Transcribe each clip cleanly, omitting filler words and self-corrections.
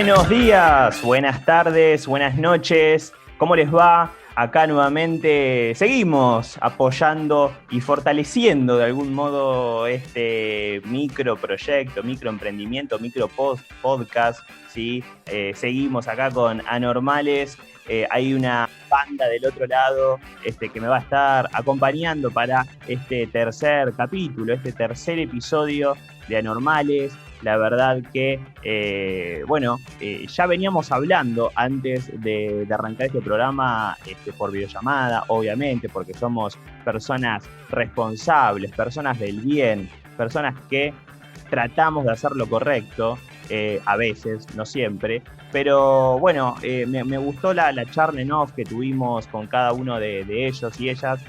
Buenos días, buenas tardes, buenas noches. ¿Cómo les va? Acá nuevamente seguimos apoyando y fortaleciendo de algún modo este microproyecto, microemprendimiento, podcast, ¿sí? Seguimos acá con Anormales. Hay una banda del otro lado que me va a estar acompañando para este tercer capítulo, este tercer episodio de Anormales. La verdad que, ya veníamos hablando antes de arrancar este programa por videollamada, obviamente, porque somos personas responsables, personas del bien, personas que tratamos de hacer lo correcto, a veces, no siempre. Pero bueno, me gustó la charla en off que tuvimos con cada uno de ellos y ellas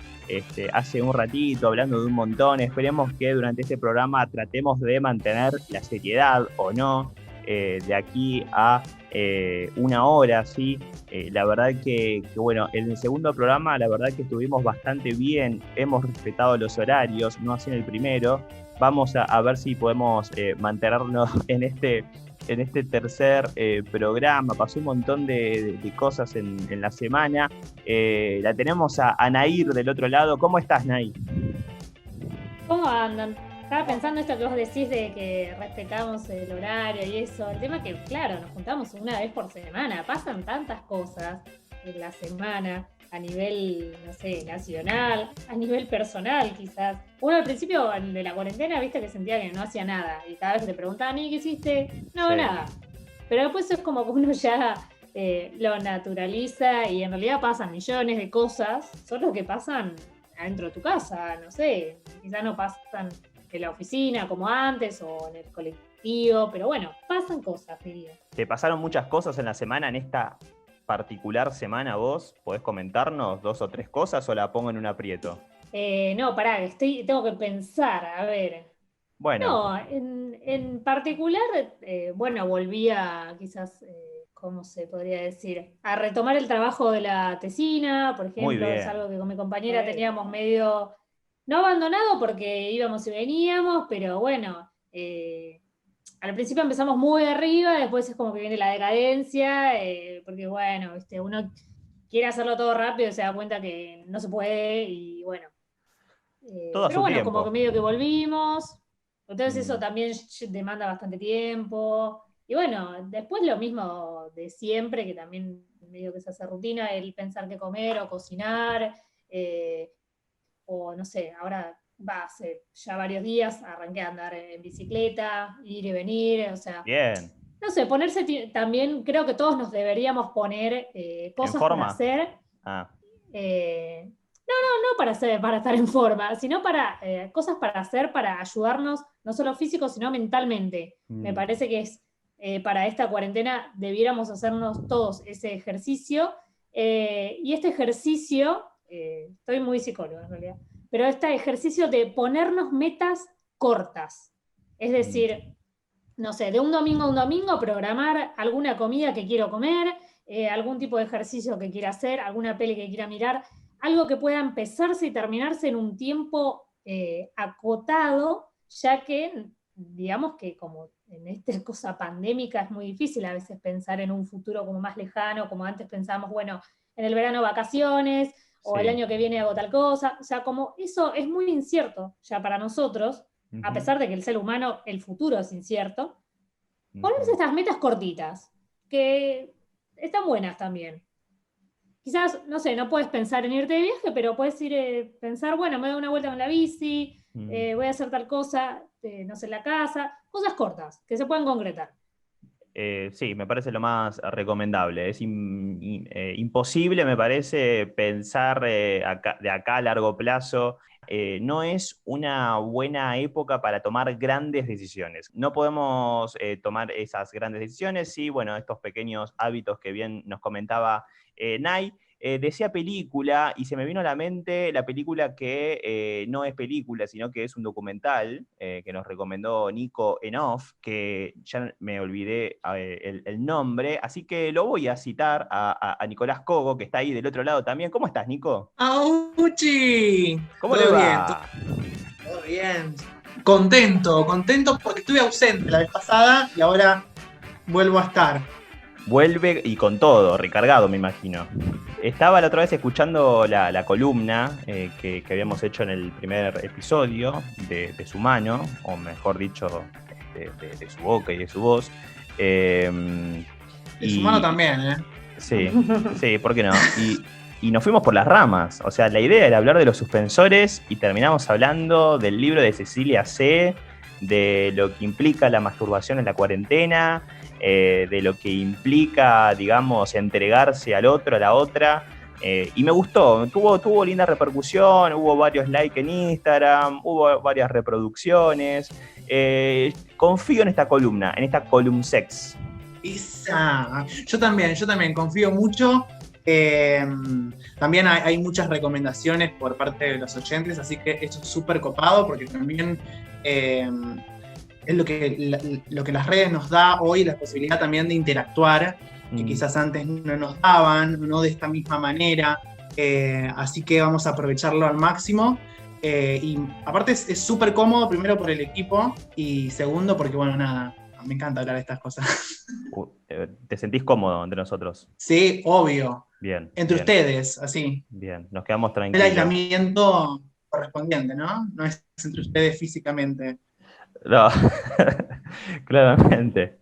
hace un ratito, hablando de un montón. Esperemos que durante este programa tratemos de mantener la seriedad o no, de aquí a una hora, ¿sí? La verdad que, bueno, en el segundo programa la verdad que estuvimos bastante bien, hemos respetado los horarios, no así en el primero. Vamos a ver si podemos mantenernos en este tercer programa. Pasó un montón de cosas en la semana. La tenemos a Nair del otro lado. ¿Cómo estás, Nair? ¿Cómo andan? Estaba pensando esto que vos decís de que respetamos el horario y eso. El tema que, claro, nos juntamos una vez por semana. Pasan tantas cosas en la semana a nivel, no sé, nacional, a nivel personal quizás. Uno al principio de la cuarentena, viste, que sentía que no hacía nada. Y cada vez te preguntaban, ¿y qué hiciste? No, sí, nada. Pero después es como que uno ya lo naturaliza y en realidad pasan millones de cosas, solo que pasan adentro de tu casa, no sé. Quizás no pasan en la oficina como antes o en el colectivo, pero bueno, pasan cosas, diría. ¿Te pasaron muchas cosas en la semana, en esta particular semana vos? ¿Podés comentarnos 2 o 3 cosas o la pongo en un aprieto? No, pará, tengo que pensar, a ver. Bueno. No, en particular, volví a quizás, ¿cómo se podría decir? A retomar el trabajo de la tesina, por ejemplo, es algo que con mi compañera teníamos medio, no abandonado porque íbamos y veníamos, pero bueno, al principio empezamos muy arriba, después es como que viene la decadencia, porque bueno, uno quiere hacerlo todo rápido y se da cuenta que no se puede y bueno. Todo a pero su bueno, tiempo. como que medio que volvimos, entonces eso también demanda bastante tiempo. Y bueno, después lo mismo de siempre, que también medio que se hace rutina, el pensar qué comer o cocinar, o no sé, ahora hace ya varios días arranqué a andar en bicicleta, ir y venir, o sea. Bien. No sé, ponerse también, creo que todos nos deberíamos poner cosas para hacer. No para estar en forma, sino para cosas para hacer, para ayudarnos, no solo físico, sino mentalmente. Me parece que es para esta cuarentena debiéramos hacernos todos ese ejercicio. Y este ejercicio, estoy muy psicóloga en realidad, pero este ejercicio de ponernos metas cortas. Es decir, no sé, de un domingo a un domingo programar alguna comida que quiero comer, algún tipo de ejercicio que quiera hacer, alguna peli que quiera mirar, algo que pueda empezarse y terminarse en un tiempo acotado, ya que digamos que como en esta cosa pandémica es muy difícil a veces pensar en un futuro como más lejano, como antes pensábamos, bueno, en el verano vacaciones, o el año que viene hago tal cosa, o sea, como eso es muy incierto ya para nosotros, a pesar de que el ser humano, el futuro es incierto, ponerse estas metas cortitas, que están buenas también. Quizás, no sé, no puedes pensar en irte de viaje, pero puedes ir pensar, bueno, me doy una vuelta con la bici, voy a hacer tal cosa, no sé, en la casa, cosas cortas, que se puedan concretar. Sí, me parece lo más recomendable. Es imposible, me parece, pensar de acá a largo plazo. No es una buena época para tomar grandes decisiones. No podemos tomar esas grandes decisiones. Sí, bueno, estos pequeños hábitos que bien nos comentaba Nay. Decía película y se me vino a la mente la película que no es película, sino que es un documental que nos recomendó Nico en off, que ya me olvidé el nombre, así que lo voy a citar a Nicolás Cogo, que está ahí del otro lado también. ¿Cómo estás, Nico? ¡Auchi! ¿Cómo le va? Todo bien. Contento porque estuve ausente la vez pasada y ahora vuelvo a estar. vuelve y con todo, recargado, me imagino. Estaba la otra vez escuchando la columna que habíamos hecho en el primer episodio de su mano, o mejor dicho, de su boca y de su voz. De su mano también, ¿eh? Sí, ¿por qué no? Y nos fuimos por las ramas. O sea, la idea era hablar de los suspensores y terminamos hablando del libro de Cecilia C., de lo que implica la masturbación en la cuarentena, de lo que implica, digamos, entregarse al otro, a la otra. Y me gustó, tuvo linda repercusión, hubo varios likes en Instagram, hubo varias reproducciones. Confío en esta columna, en esta columnsex. Yo también confío mucho. También hay muchas recomendaciones por parte de los oyentes, así que esto es súper copado porque también es lo que las redes nos da hoy, la posibilidad también de interactuar, que quizás antes no nos daban, no de esta misma manera, así que vamos a aprovecharlo al máximo. Y aparte es súper cómodo, primero por el equipo y segundo porque, bueno, nada, me encanta hablar de estas cosas. ¿Te sentís cómodo entre nosotros? Sí, obvio. Bien. Entre bien. ustedes, así. Bien, nos quedamos tranquilos. El aislamiento correspondiente, ¿no? No es entre ustedes físicamente. No, claramente.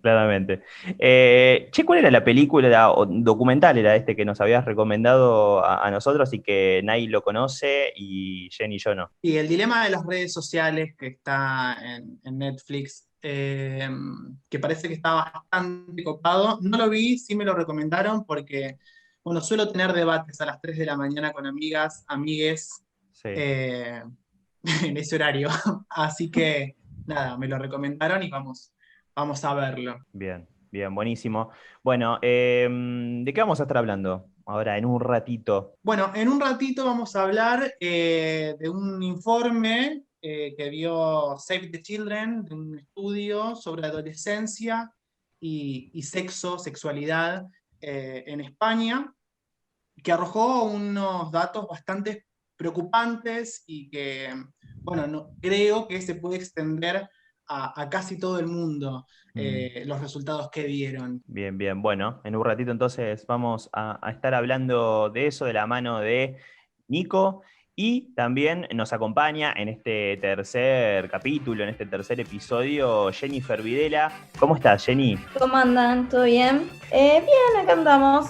¿Cuál era la película o documental era este que nos habías recomendado a nosotros y que Nay lo conoce y Jenny y yo no? Y el dilema de las redes sociales que está en Netflix, que parece que está bastante copado. No lo vi, sí me lo recomendaron porque, bueno, suelo tener debates a las 3 de la mañana con amigas, amigues, Sí. en ese horario. Así que, nada, me lo recomendaron y vamos a verlo. Bien, buenísimo. Bueno, ¿de qué vamos a estar hablando ahora en un ratito? Bueno, en un ratito vamos a hablar de un informe que dio Save the Children, de un estudio sobre adolescencia y sexualidad en España, que arrojó unos datos bastante preocupantes y que, bueno, creo que se puede extender a casi todo el mundo los resultados que dieron. Bien. Bueno, en un ratito entonces vamos a estar hablando de eso de la mano de Nico. Y también nos acompaña en este tercer capítulo, en este tercer episodio, Jennifer Videla. ¿Cómo estás, Jenny? ¿Cómo andan? ¿Todo bien? Bien, acá andamos,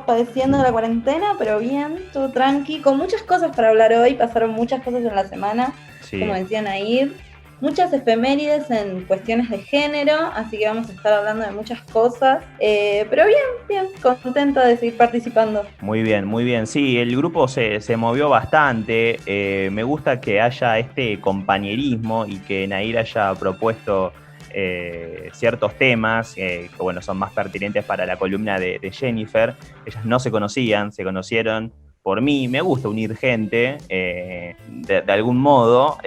padeciendo la cuarentena, pero bien, todo tranqui, con muchas cosas para hablar hoy, pasaron muchas cosas en la semana, Sí. Como decían ahí, muchas efemérides en cuestiones de género, así que vamos a estar hablando de muchas cosas, pero bien, contenta de seguir participando. Muy bien. Sí, el grupo se movió bastante. Me gusta que haya este compañerismo y que Nair haya propuesto ciertos temas que, bueno, son más pertinentes para la columna de Jennifer. Ellas no se conocían, se conocieron por mí. Me gusta unir gente de algún modo.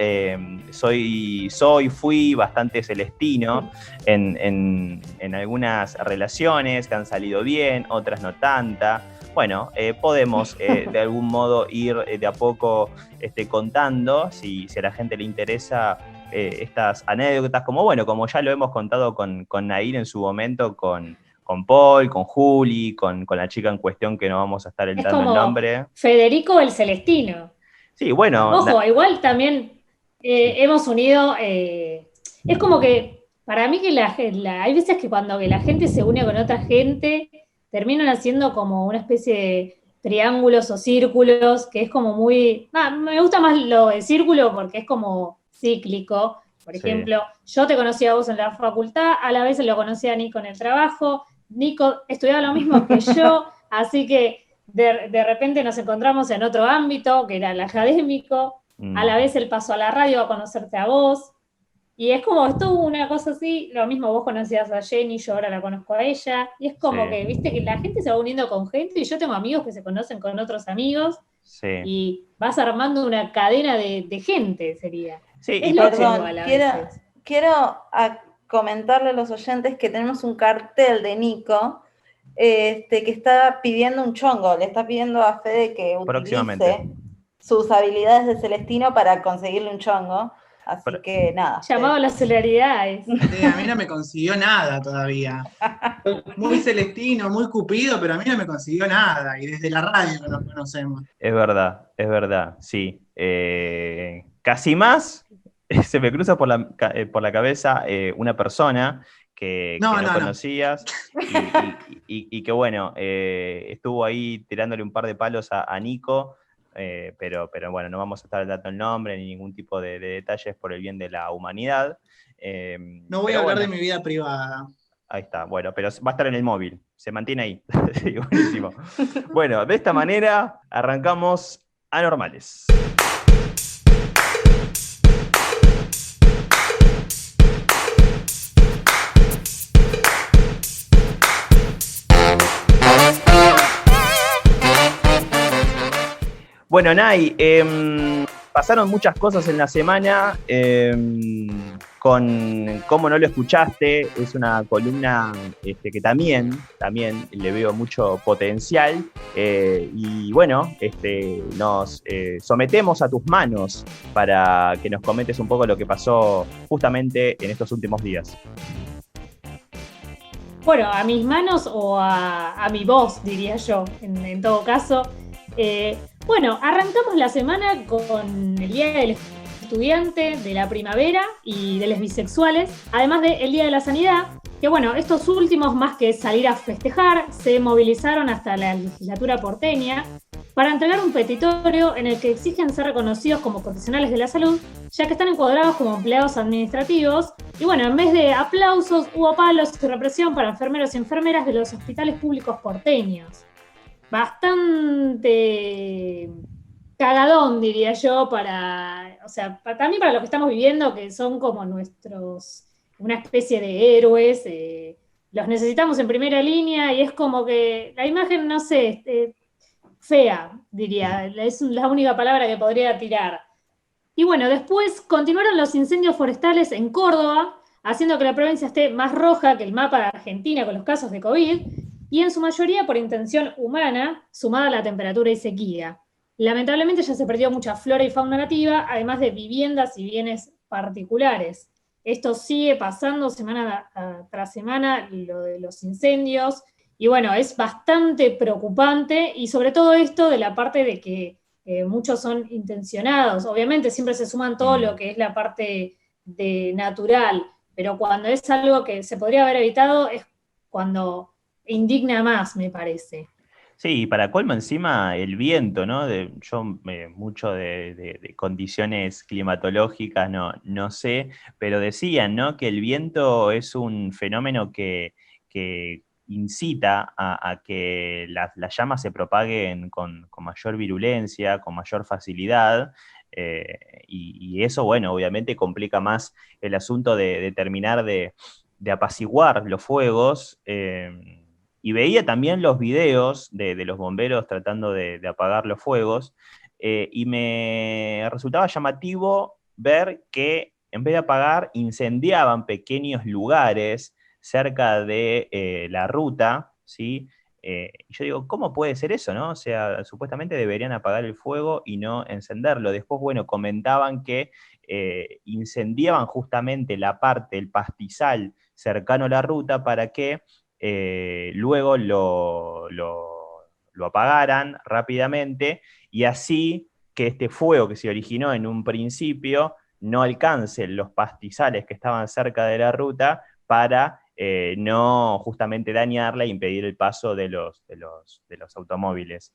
Fui bastante celestino en algunas relaciones que han salido bien, otras no tanta. Bueno, podemos de algún modo ir de a poco contando, si a la gente le interesa, estas anécdotas, como ya lo hemos contado con Nair en su momento, con Paul, con Juli, con la chica en cuestión que no vamos a estar entrando el nombre. Federico el Celestino. Sí, bueno. Ojo, igual también hemos unido, es como que para mí que hay veces que cuando la gente se une con otra gente, terminan haciendo como una especie de triángulos o círculos, que es como muy... me gusta más lo de círculo porque es como cíclico. Por ejemplo, yo te conocí a vos en la facultad, a la vez lo conocí a Nico en el trabajo, Nico estudiaba lo mismo que yo, así que de repente nos encontramos en otro ámbito, que era el académico, a la vez él pasó a la radio a conocerte a vos, y es como, es todo una cosa así, lo mismo vos conocías a Jenny, yo ahora la conozco a ella, y es como que, viste, que la gente se va uniendo con gente, y yo tengo amigos que se conocen con otros amigos, y vas armando una cadena de gente, sería. Sí, y perdón, quiero comentarle a los oyentes que tenemos un cartel de Nico que está pidiendo un chongo, le está pidiendo a Fede que utilice sus habilidades de Celestino para conseguirle un chongo. Así que nada. Llamado a la solidaridad. A mí no me consiguió nada todavía. Muy celestino, muy cupido, pero a mí no me consiguió nada. Y desde la radio que nos conocemos. Es verdad, sí. Casi más se me cruza por la cabeza una persona que no conocías y que bueno, estuvo ahí tirándole un par de palos a Nico, pero bueno, no vamos a estar dando el nombre ni ningún tipo de detalles por el bien de la humanidad. No voy a hablar de mi vida privada. Ahí está, bueno, pero va a estar en el móvil, se mantiene ahí. Buenísimo. Bueno, de esta manera arrancamos Anormales. Bueno, Nay, pasaron muchas cosas en la semana. Con Cómo no lo escuchaste, es una columna que también le veo mucho potencial. Y bueno, nos sometemos a tus manos para que nos comentes un poco lo que pasó justamente en estos últimos días. Bueno, a mis manos o a mi voz, diría yo, en todo caso. Bueno, arrancamos la semana con el Día del Estudiante, de la primavera y de los bisexuales, además del Día de la Sanidad, que bueno, estos últimos, más que salir a festejar, se movilizaron hasta la legislatura porteña para entregar un petitorio en el que exigen ser reconocidos como profesionales de la salud, ya que están encuadrados como empleados administrativos. Y bueno, en vez de aplausos, hubo palos y represión para enfermeros y enfermeras de los hospitales públicos porteños. Bastante cagadón, diría yo, también para lo que estamos viviendo, que son como una especie de héroes, los necesitamos en primera línea, y es como que la imagen, no sé, fea, diría, es la única palabra que podría tirar. Y bueno, después continuaron los incendios forestales en Córdoba, haciendo que la provincia esté más roja que el mapa de Argentina con los casos de COVID, y en su mayoría por intención humana, sumada a la temperatura y sequía. Lamentablemente ya se perdió mucha flora y fauna nativa, además de viviendas y bienes particulares. Esto sigue pasando semana tras semana, lo de los incendios, y bueno, es bastante preocupante, y sobre todo esto de la parte de que muchos son intencionados. Obviamente siempre se suman todo lo que es la parte de natural, pero cuando es algo que se podría haber evitado es cuando indigna más, me parece. Sí, y para colmo encima el viento, ¿no? Mucho de condiciones climatológicas no sé, pero decían, ¿no? Que el viento es un fenómeno que incita a que las llamas se propaguen con mayor virulencia, con mayor facilidad, y eso, bueno, obviamente complica más el asunto de terminar de apaciguar los fuegos. Y veía también los videos de los bomberos tratando de apagar los fuegos, y me resultaba llamativo ver que en vez de apagar, incendiaban pequeños lugares cerca de la ruta, ¿sí? Y yo digo, ¿cómo puede ser eso, no? O sea, supuestamente deberían apagar el fuego y no encenderlo. Después, bueno, comentaban que incendiaban justamente la parte, el pastizal cercano a la ruta para que luego lo apagaran rápidamente, y así que este fuego que se originó en un principio no alcance los pastizales que estaban cerca de la ruta para no justamente dañarla e impedir el paso de los automóviles.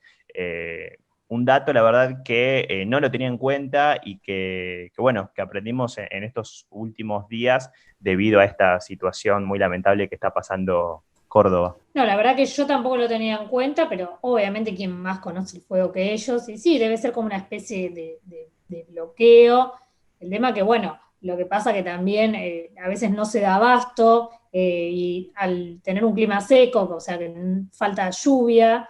Un dato, la verdad, que no lo tenía en cuenta y que aprendimos en estos últimos días debido a esta situación muy lamentable que está pasando Córdoba. No, la verdad que yo tampoco lo tenía en cuenta, pero obviamente quien más conoce el fuego que ellos, y sí, debe ser como una especie de bloqueo. El tema que, bueno, lo que pasa que también a veces no se da abasto, y al tener un clima seco, o sea, que falta lluvia,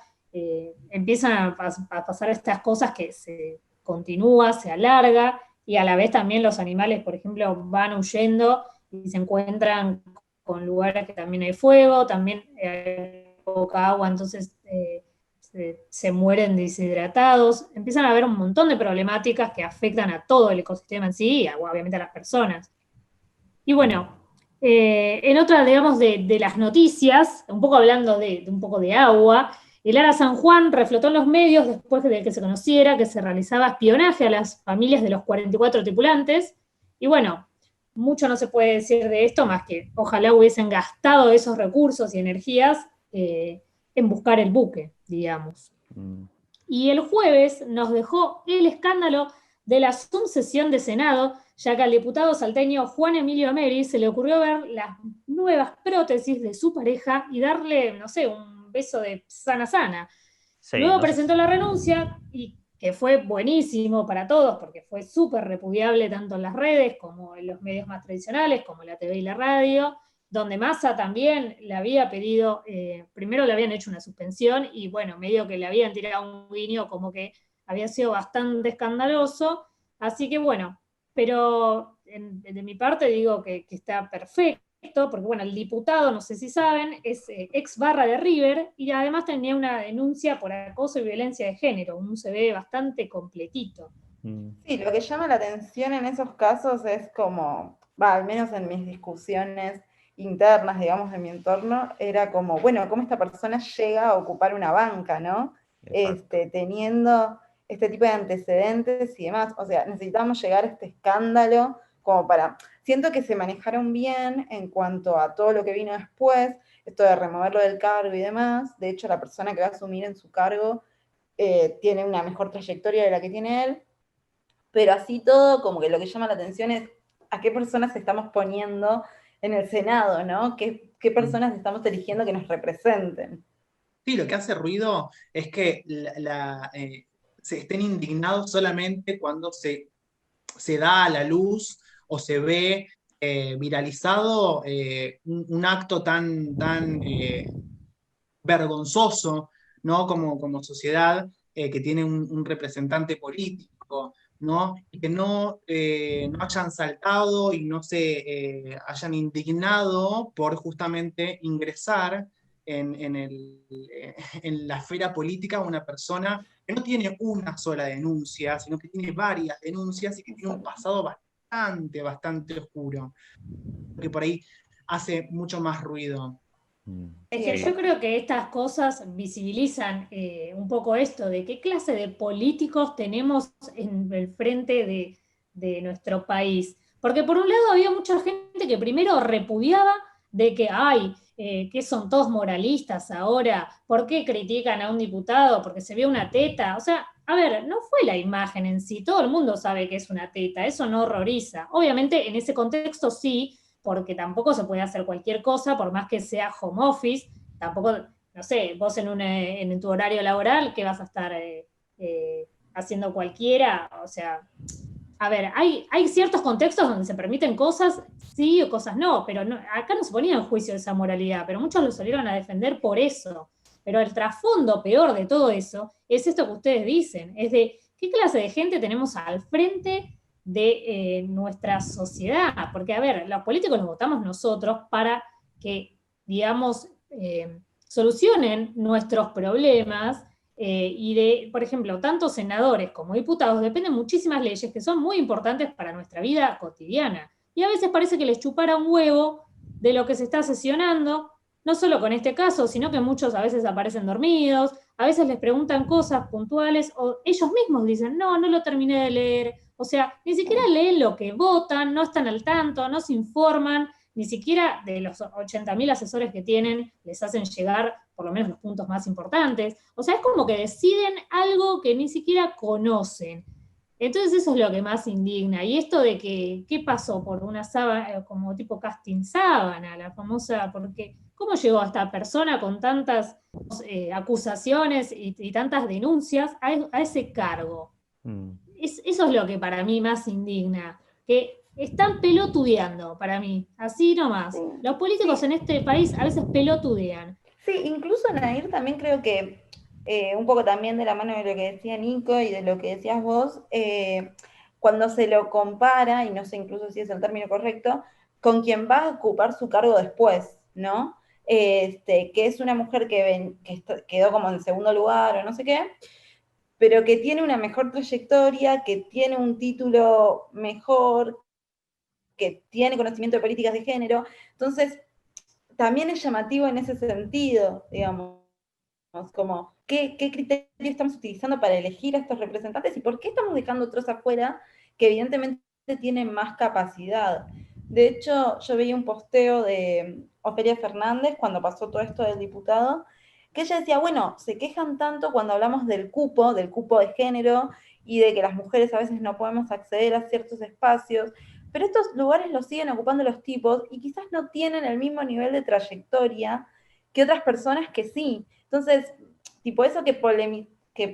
empiezan a pasar estas cosas que se continúa, se alarga, y a la vez también los animales, por ejemplo, van huyendo y se encuentran con lugares que también hay fuego, también hay poca agua, entonces se mueren deshidratados, empiezan a haber un montón de problemáticas que afectan a todo el ecosistema en sí, y obviamente a las personas. Y bueno, en otra, digamos, de las noticias, un poco hablando de un poco de agua, el Ara San Juan reflotó en los medios después de que se conociera que se realizaba espionaje a las familias de los 44 tripulantes, y bueno, mucho no se puede decir de esto más que ojalá hubiesen gastado esos recursos y energías en buscar el buque, digamos. Y el jueves nos dejó el escándalo de la subsesión de Senado, ya que al diputado salteño Juan Emilio Ameri se le ocurrió ver las nuevas prótesis de su pareja y darle, no sé, un beso de sana sana. Sí, luego presentó la renuncia, y que fue buenísimo para todos, porque fue súper repudiable tanto en las redes como en los medios más tradicionales, como la TV y la radio, donde Massa también le había pedido, primero le habían hecho una suspensión, y bueno, medio que le habían tirado un guiño como que había sido bastante escandaloso, así que bueno, pero de mi parte digo que está perfecto, porque bueno, el diputado, no sé si saben, es ex barra de River, y además tenía una denuncia por acoso y violencia de género, un CV bastante completito. Sí, lo que llama la atención en esos casos es como, al menos en mis discusiones internas, digamos, de mi entorno, era como, bueno, cómo esta persona llega a ocupar una banca, ¿no? Teniendo este tipo de antecedentes y demás. O sea, necesitamos llegar a este escándalo como para... Siento que se manejaron bien en cuanto a todo lo que vino después, esto de removerlo del cargo y demás. De hecho, la persona que va a asumir en su cargo tiene una mejor trayectoria de la que tiene él. Pero así todo, como que lo que llama la atención es a qué personas estamos poniendo en el Senado, ¿no? ¿Qué personas estamos eligiendo que nos representen? Sí, lo que hace ruido es que se estén indignados solamente cuando se da a la luz o se ve viralizado un acto tan vergonzoso, ¿no? Como sociedad que tiene un representante político, ¿no? Y que no hayan saltado y no se hayan indignado por justamente ingresar en la esfera política una persona que no tiene una sola denuncia, sino que tiene varias denuncias y que tiene un pasado bastante oscuro, que por ahí hace mucho más ruido. Es que yo creo que estas cosas visibilizan un poco esto de qué clase de políticos tenemos en el frente de nuestro país. Porque por un lado había mucha gente que primero repudiaba de que, que son todos moralistas ahora, ¿por qué critican a un diputado? Porque se ve una teta. O sea, a ver, no fue la imagen en sí, todo el mundo sabe que es una teta, eso no horroriza. Obviamente en ese contexto sí, porque tampoco se puede hacer cualquier cosa, por más que sea home office, tampoco, no sé, vos en tu horario laboral, ¿qué vas a estar haciendo cualquiera? O sea, a ver, hay ciertos contextos donde se permiten cosas sí o cosas no, pero no, acá no se ponía en juicio esa moralidad, pero muchos lo salieron a defender por eso. Pero el trasfondo peor de todo eso es esto que ustedes dicen, es de qué clase de gente tenemos al frente de nuestra sociedad, porque a ver, los políticos los votamos nosotros para que, digamos, solucionen nuestros problemas y de, por ejemplo, tanto senadores como diputados dependen muchísimas leyes que son muy importantes para nuestra vida cotidiana, y a veces parece que les chupara un huevo de lo que se está sesionando, no solo con este caso, sino que muchos a veces aparecen dormidos, a veces les preguntan cosas puntuales, o ellos mismos dicen, no lo terminé de leer. O sea, ni siquiera leen lo que votan, no están al tanto, no se informan, ni siquiera de los 80.000 asesores que tienen les hacen llegar por lo menos los puntos más importantes. O sea, es como que deciden algo que ni siquiera conocen. Entonces eso es lo que más indigna. Y esto de que, ¿qué pasó por una sábana, como tipo casting sábana, la famosa, porque ¿cómo llegó a esta persona con tantas acusaciones y tantas denuncias a ese cargo? Eso es lo que para mí más indigna, que están pelotudeando para mí, así nomás. Los políticos en este país a veces pelotudean. Sí, incluso Nair también creo que un poco también de la mano de lo que decía Nico y de lo que decías vos, cuando se lo compara, y no sé incluso si es el término correcto, con quien va a ocupar su cargo después, ¿no? que es una mujer que quedó como en segundo lugar o no sé qué, pero que tiene una mejor trayectoria, que tiene un título mejor, que tiene conocimiento de políticas de género. Entonces, también es llamativo en ese sentido, digamos, como qué criterio estamos utilizando para elegir a estos representantes y por qué estamos dejando otros afuera que evidentemente tienen más capacidad. De hecho, yo veía un posteo de Ofelia Fernández cuando pasó todo esto del diputado, que ella decía, bueno, se quejan tanto cuando hablamos del cupo de género, y de que las mujeres a veces no podemos acceder a ciertos espacios, pero estos lugares los siguen ocupando los tipos y quizás no tienen el mismo nivel de trayectoria que otras personas que sí. Entonces, tipo eso que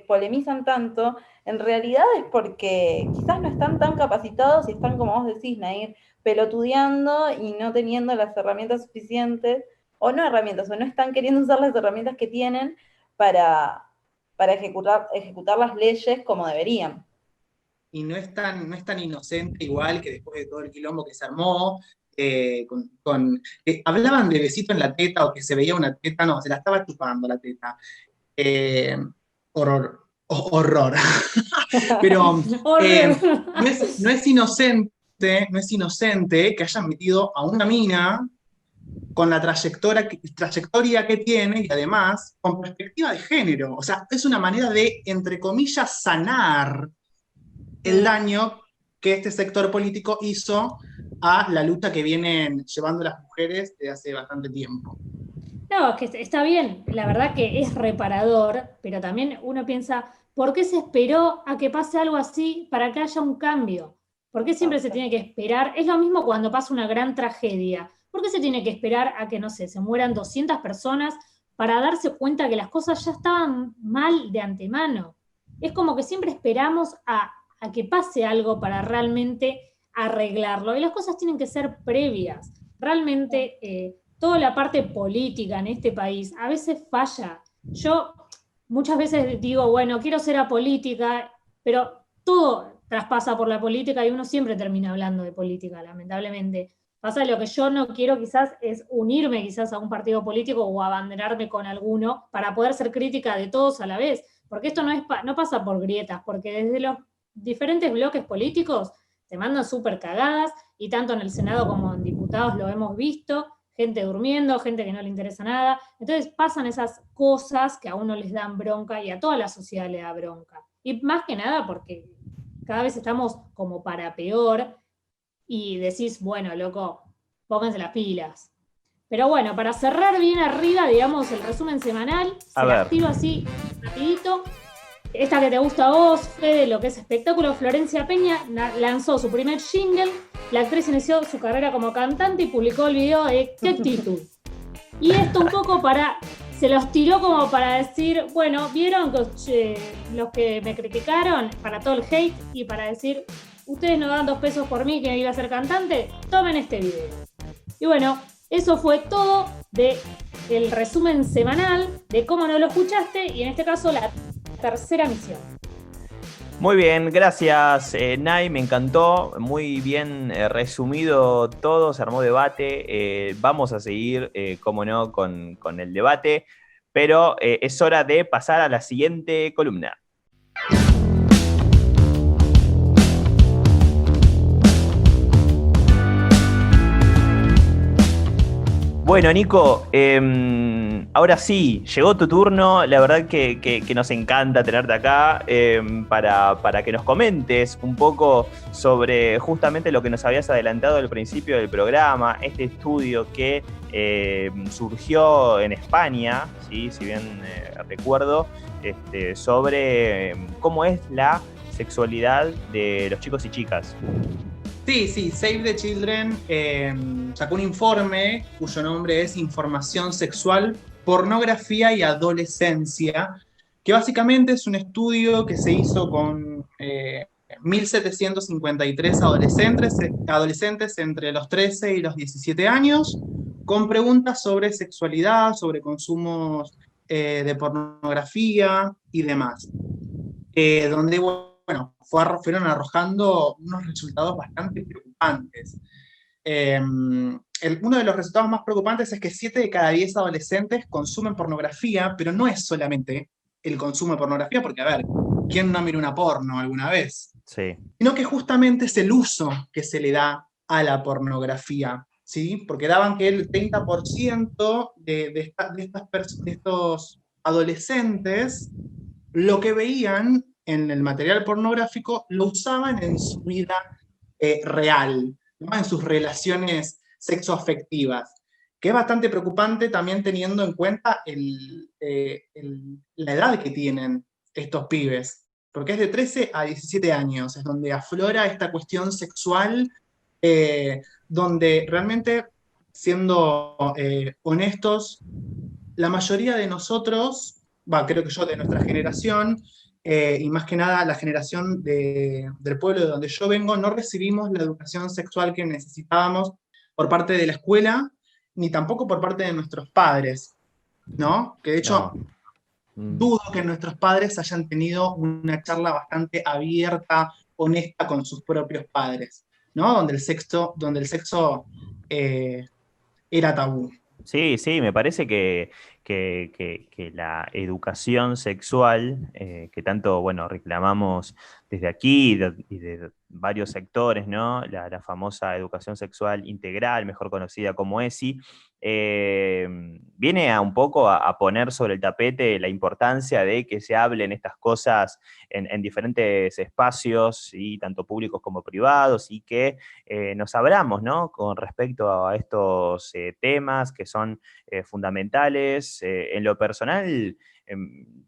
polemizan tanto, en realidad es porque quizás no están tan capacitados y están, como vos decís, Nair, pelotudeando y no teniendo las herramientas suficientes, o no herramientas, o no están queriendo usar las herramientas que tienen para, ejecutar las leyes como deberían. Y no es tan inocente igual que después de todo el quilombo que se armó, hablaban de besito en la teta o que se veía una teta, no, se la estaba chupando la teta. Eh, horror. Pero no es inocente que hayan metido a una mina con la trayectoria que tiene y además con perspectiva de género. O sea, es una manera de, entre comillas, sanar el daño que este sector político hizo a la lucha que vienen llevando las mujeres desde hace bastante tiempo. No, es que está bien, la verdad que es reparador, pero también uno piensa, ¿por qué se esperó a que pase algo así para que haya un cambio? ¿Por qué siempre se tiene que esperar? Es lo mismo cuando pasa una gran tragedia. ¿Por qué se tiene que esperar a que, no sé, se mueran 200 personas para darse cuenta que las cosas ya estaban mal de antemano? Es como que siempre esperamos a que pase algo para realmente arreglarlo. Y las cosas tienen que ser previas. Realmente toda la parte política en este país a veces falla. Yo muchas veces digo, bueno, quiero ser apolítica, pero todo traspasa por la política y uno siempre termina hablando de política, lamentablemente. Pasa lo que yo no quiero quizás es unirme quizás a un partido político o abanderarme con alguno para poder ser crítica de todos a la vez, porque esto no pasa por grietas, porque desde los diferentes bloques políticos se mandan súper cagadas y tanto en el Senado como en diputados lo hemos visto, gente durmiendo, gente que no le interesa nada. Entonces pasan esas cosas que a uno les dan bronca y a toda la sociedad le da bronca. Y más que nada porque cada vez estamos como para peor y decís, bueno, loco, pónganse las pilas. Pero bueno, para cerrar bien arriba, digamos, el resumen semanal, se la activo así rapidito. Esta que te gusta a vos, Fede, lo que es espectáculo, Florencia Peña lanzó su primer jingle. La actriz inició su carrera como cantante y publicó el video de ¿Qué actitud? Y esto un poco se los tiró como para decir, bueno, vieron que los que me criticaron para todo el hate y para decir, ustedes no dan 2 pesos por mí que iba a ser cantante, tomen este video. Y bueno, eso fue todo del resumen semanal de Cómo no lo escuchaste y en este caso la tercera misión. Muy bien, gracias Nay, me encantó, muy bien resumido todo, se armó debate, vamos a seguir, como no, con el debate, pero es hora de pasar a la siguiente columna. Bueno, Nico, ahora sí, llegó tu turno. La verdad que nos encanta tenerte acá para que nos comentes un poco sobre justamente lo que nos habías adelantado al principio del programa, este estudio que surgió en España, ¿sí? Si bien recuerdo, sobre cómo es la sexualidad de los chicos y chicas. Sí, Save the Children sacó un informe cuyo nombre es Información Sexual, Pornografía y Adolescencia, que básicamente es un estudio que se hizo con 1.753 adolescentes entre los 13 y los 17 años, con preguntas sobre sexualidad, sobre consumos de pornografía y demás, donde fueron arrojando unos resultados bastante preocupantes. uno de los resultados más preocupantes es que 7 de cada 10 adolescentes consumen pornografía, pero no es solamente el consumo de pornografía, porque, a ver, ¿quién no mira una porno alguna vez? Sí. Sino que justamente es el uso que se le da a la pornografía, ¿sí? Porque daban que el 30% de estos adolescentes lo que veían en el material pornográfico lo usaban en su vida real, ¿no? En sus relaciones sexoafectivas, que es bastante preocupante también teniendo en cuenta la edad que tienen estos pibes, porque es de 13 a 17 años, es donde aflora esta cuestión sexual, donde realmente, siendo honestos, la mayoría de nosotros, creo que yo de nuestra generación, y más que nada la generación del pueblo de donde yo vengo, no recibimos la educación sexual que necesitábamos por parte de la escuela, ni tampoco por parte de nuestros padres, ¿no? Que de hecho, dudo que nuestros padres hayan tenido una charla bastante abierta, honesta con sus propios padres, ¿no? Donde el sexo era tabú. Sí, sí, me parece que la educación sexual, que tanto, bueno, reclamamos desde aquí y de varios sectores, ¿no? La famosa educación sexual integral, mejor conocida como ESI, viene a un poco a poner sobre el tapete la importancia de que se hablen estas cosas en diferentes espacios, ¿sí? Tanto públicos como privados, y que nos abramos, ¿no? Con respecto a estos temas que son fundamentales. En lo personal,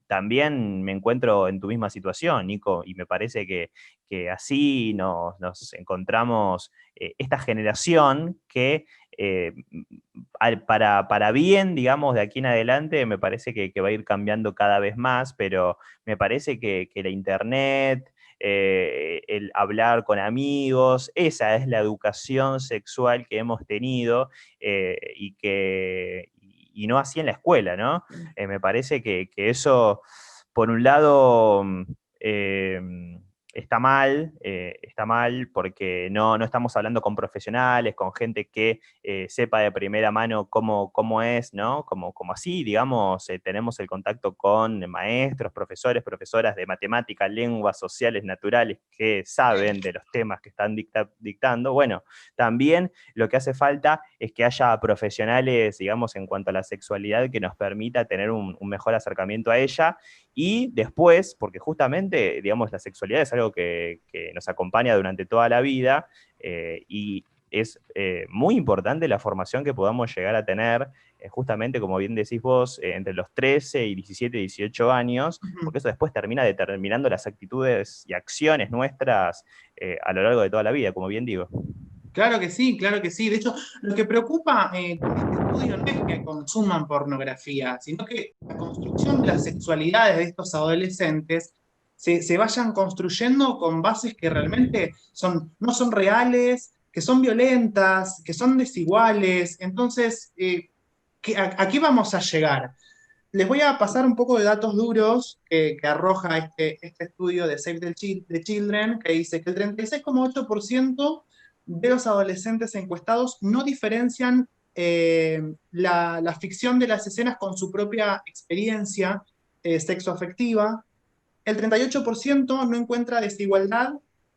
también me encuentro en tu misma situación, Nico, y me parece que así nos encontramos esta generación que para bien, digamos, de aquí en adelante, me parece que va a ir cambiando cada vez más, pero me parece que la internet, el hablar con amigos, esa es la educación sexual que hemos tenido, y no así en la escuela, ¿no? Me parece que eso, por un lado, está mal porque no estamos hablando con profesionales, con gente que sepa de primera mano cómo es, ¿no? Como así, digamos, tenemos el contacto con maestros, profesores, profesoras de matemáticas, lenguas, sociales, naturales, que saben de los temas que están dictando. Bueno, también lo que hace falta es que haya profesionales, digamos, en cuanto a la sexualidad, que nos permita tener un mejor acercamiento a ella. Y después, porque justamente, digamos, la sexualidad es algo que nos acompaña durante toda la vida, y es muy importante la formación que podamos llegar a tener, justamente, como bien decís vos, entre los 13 y 17, 18 años, porque eso después termina determinando las actitudes y acciones nuestras a lo largo de toda la vida, como bien digo. Claro que sí, claro que sí. De hecho, lo que preocupa con este estudio no es que consuman pornografía, sino que la construcción de las sexualidades de estos adolescentes se vayan construyendo con bases que realmente no son reales, que son violentas, que son desiguales. Entonces, ¿a qué vamos a llegar? Les voy a pasar un poco de datos duros que arroja este estudio de Save the Children, que dice que el 36,8% de los adolescentes encuestados no diferencian la ficción de las escenas con su propia experiencia sexoafectiva. El 38% no encuentra desigualdad,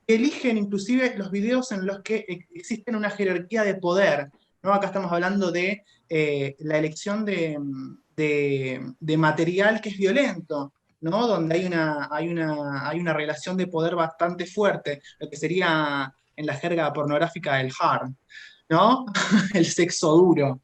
eligen inclusive los videos en los que existen una jerarquía de poder, ¿no? Acá estamos hablando de la elección de material que es violento, ¿no? Donde hay una relación de poder bastante fuerte, lo que sería en la jerga pornográfica el hard, ¿no? El sexo duro.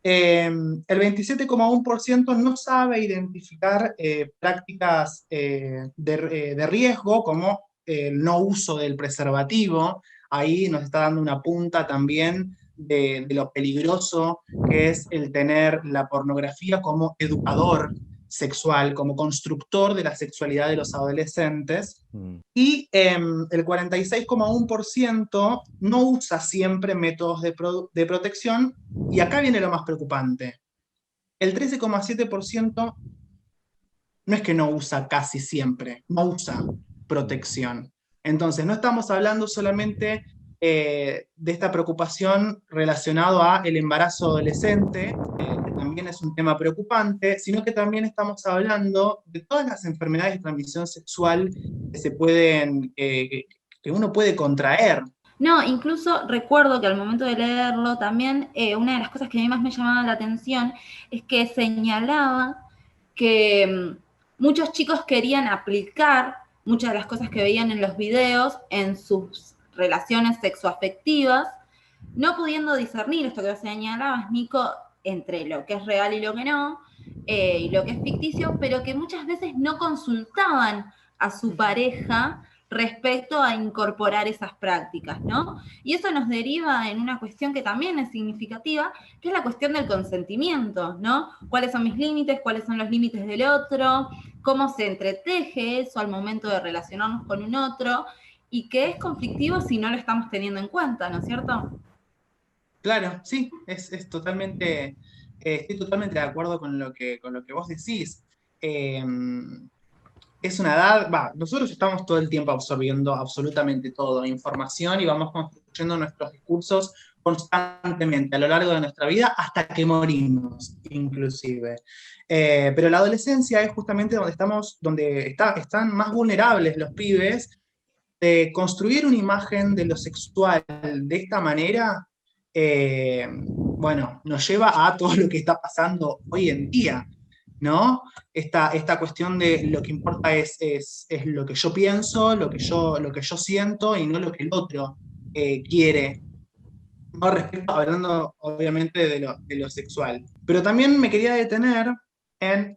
El 27,1% no sabe identificar prácticas de riesgo como el no uso del preservativo. Ahí nos está dando una punta también de lo peligroso que es el tener la pornografía como educador sexual, como constructor de la sexualidad de los adolescentes. Y el 46,1% no usa siempre métodos de protección, y acá viene lo más preocupante. El 13,7% no es que no usa casi siempre, no usa protección. Entonces, no estamos hablando solamente de esta preocupación relacionado a el embarazo adolescente, que también es un tema preocupante, sino que también estamos hablando de todas las enfermedades de transmisión sexual que se pueden, que uno puede contraer. No, incluso recuerdo que al momento de leerlo también, una de las cosas que a mí más me llamaba la atención es que señalaba que muchos chicos querían aplicar muchas de las cosas que veían en los videos en sus relaciones sexoafectivas, no pudiendo discernir esto que señalabas, Nico, entre lo que es real y lo que no, y lo que es ficticio, pero que muchas veces no consultaban a su pareja respecto a incorporar esas prácticas, ¿no? Y eso nos deriva en una cuestión que también es significativa, que es la cuestión del consentimiento, ¿no? ¿Cuáles son mis límites? ¿Cuáles son los límites del otro? ¿Cómo se entreteje eso al momento de relacionarnos con un otro? Y que es conflictivo si no lo estamos teniendo en cuenta, ¿no es cierto? Claro, sí, es totalmente, estoy totalmente de acuerdo con lo que vos decís. Es una edad, nosotros estamos todo el tiempo absorbiendo absolutamente todo, información, y vamos construyendo nuestros discursos constantemente a lo largo de nuestra vida hasta que morimos, inclusive. Pero la adolescencia es justamente donde están más vulnerables los pibes. De construir una imagen de lo sexual de esta manera, bueno, nos lleva a todo lo que está pasando hoy en día, ¿no? Esta cuestión de lo que importa es lo que yo pienso, lo que yo siento, y no lo que el otro quiere. No, hablando obviamente de lo sexual. Pero también me quería detener en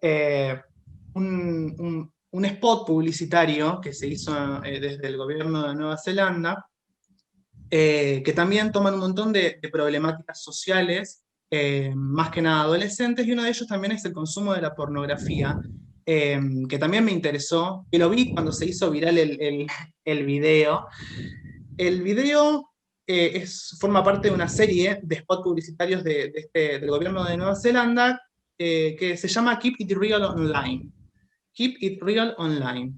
un spot publicitario que se hizo desde el gobierno de Nueva Zelanda, que también toman un montón de problemáticas sociales, más que nada adolescentes, y uno de ellos también es el consumo de la pornografía, que también me interesó, que lo vi cuando se hizo viral el video. El video forma parte de una serie de spots publicitarios del gobierno de Nueva Zelanda, que se llama Keep It Real Online. Keep It Real Online.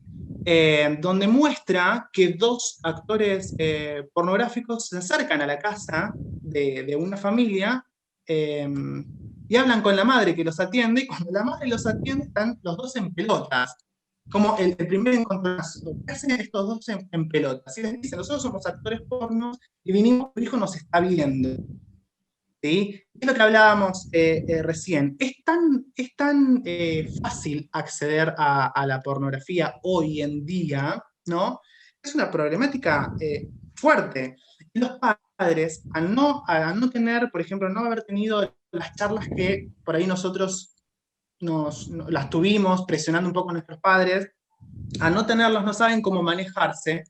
Donde muestra que dos actores pornográficos se acercan a la casa de una familia, y hablan con la madre que los atiende, y cuando la madre los atiende están los dos en pelotas. Como el primer encontronazo. ¿Qué hacen estos dos en pelotas? Y les dicen: nosotros somos actores pornos y vinimos, tu hijo nos está viendo. ¿Sí? Es lo que hablábamos recién. Es tan fácil acceder a la pornografía hoy en día, ¿no? Es una problemática fuerte. Y los padres, al no tener, por ejemplo, no haber tenido las charlas que por ahí nosotros las tuvimos presionando un poco a nuestros padres, al no tenerlos no saben cómo manejarse,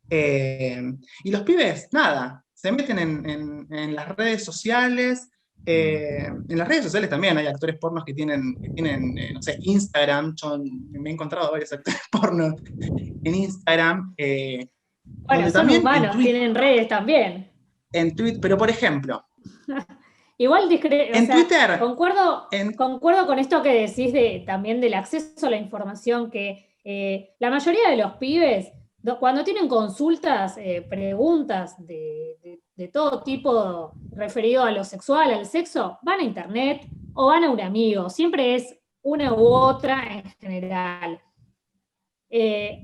y los pibes, nada, se meten en las redes sociales. En las redes sociales también hay actores pornos que tienen no sé, Instagram. Yo me he encontrado varios actores pornos en Instagram. Bueno, son también humanos, tienen redes también. En Twitter, pero por ejemplo... Igual en Twitter, concuerdo con esto que decís también del acceso a la información, que la mayoría de los pibes, cuando tienen consultas, preguntas de todo tipo referido a lo sexual, al sexo, van a internet o van a un amigo, siempre es una u otra en general.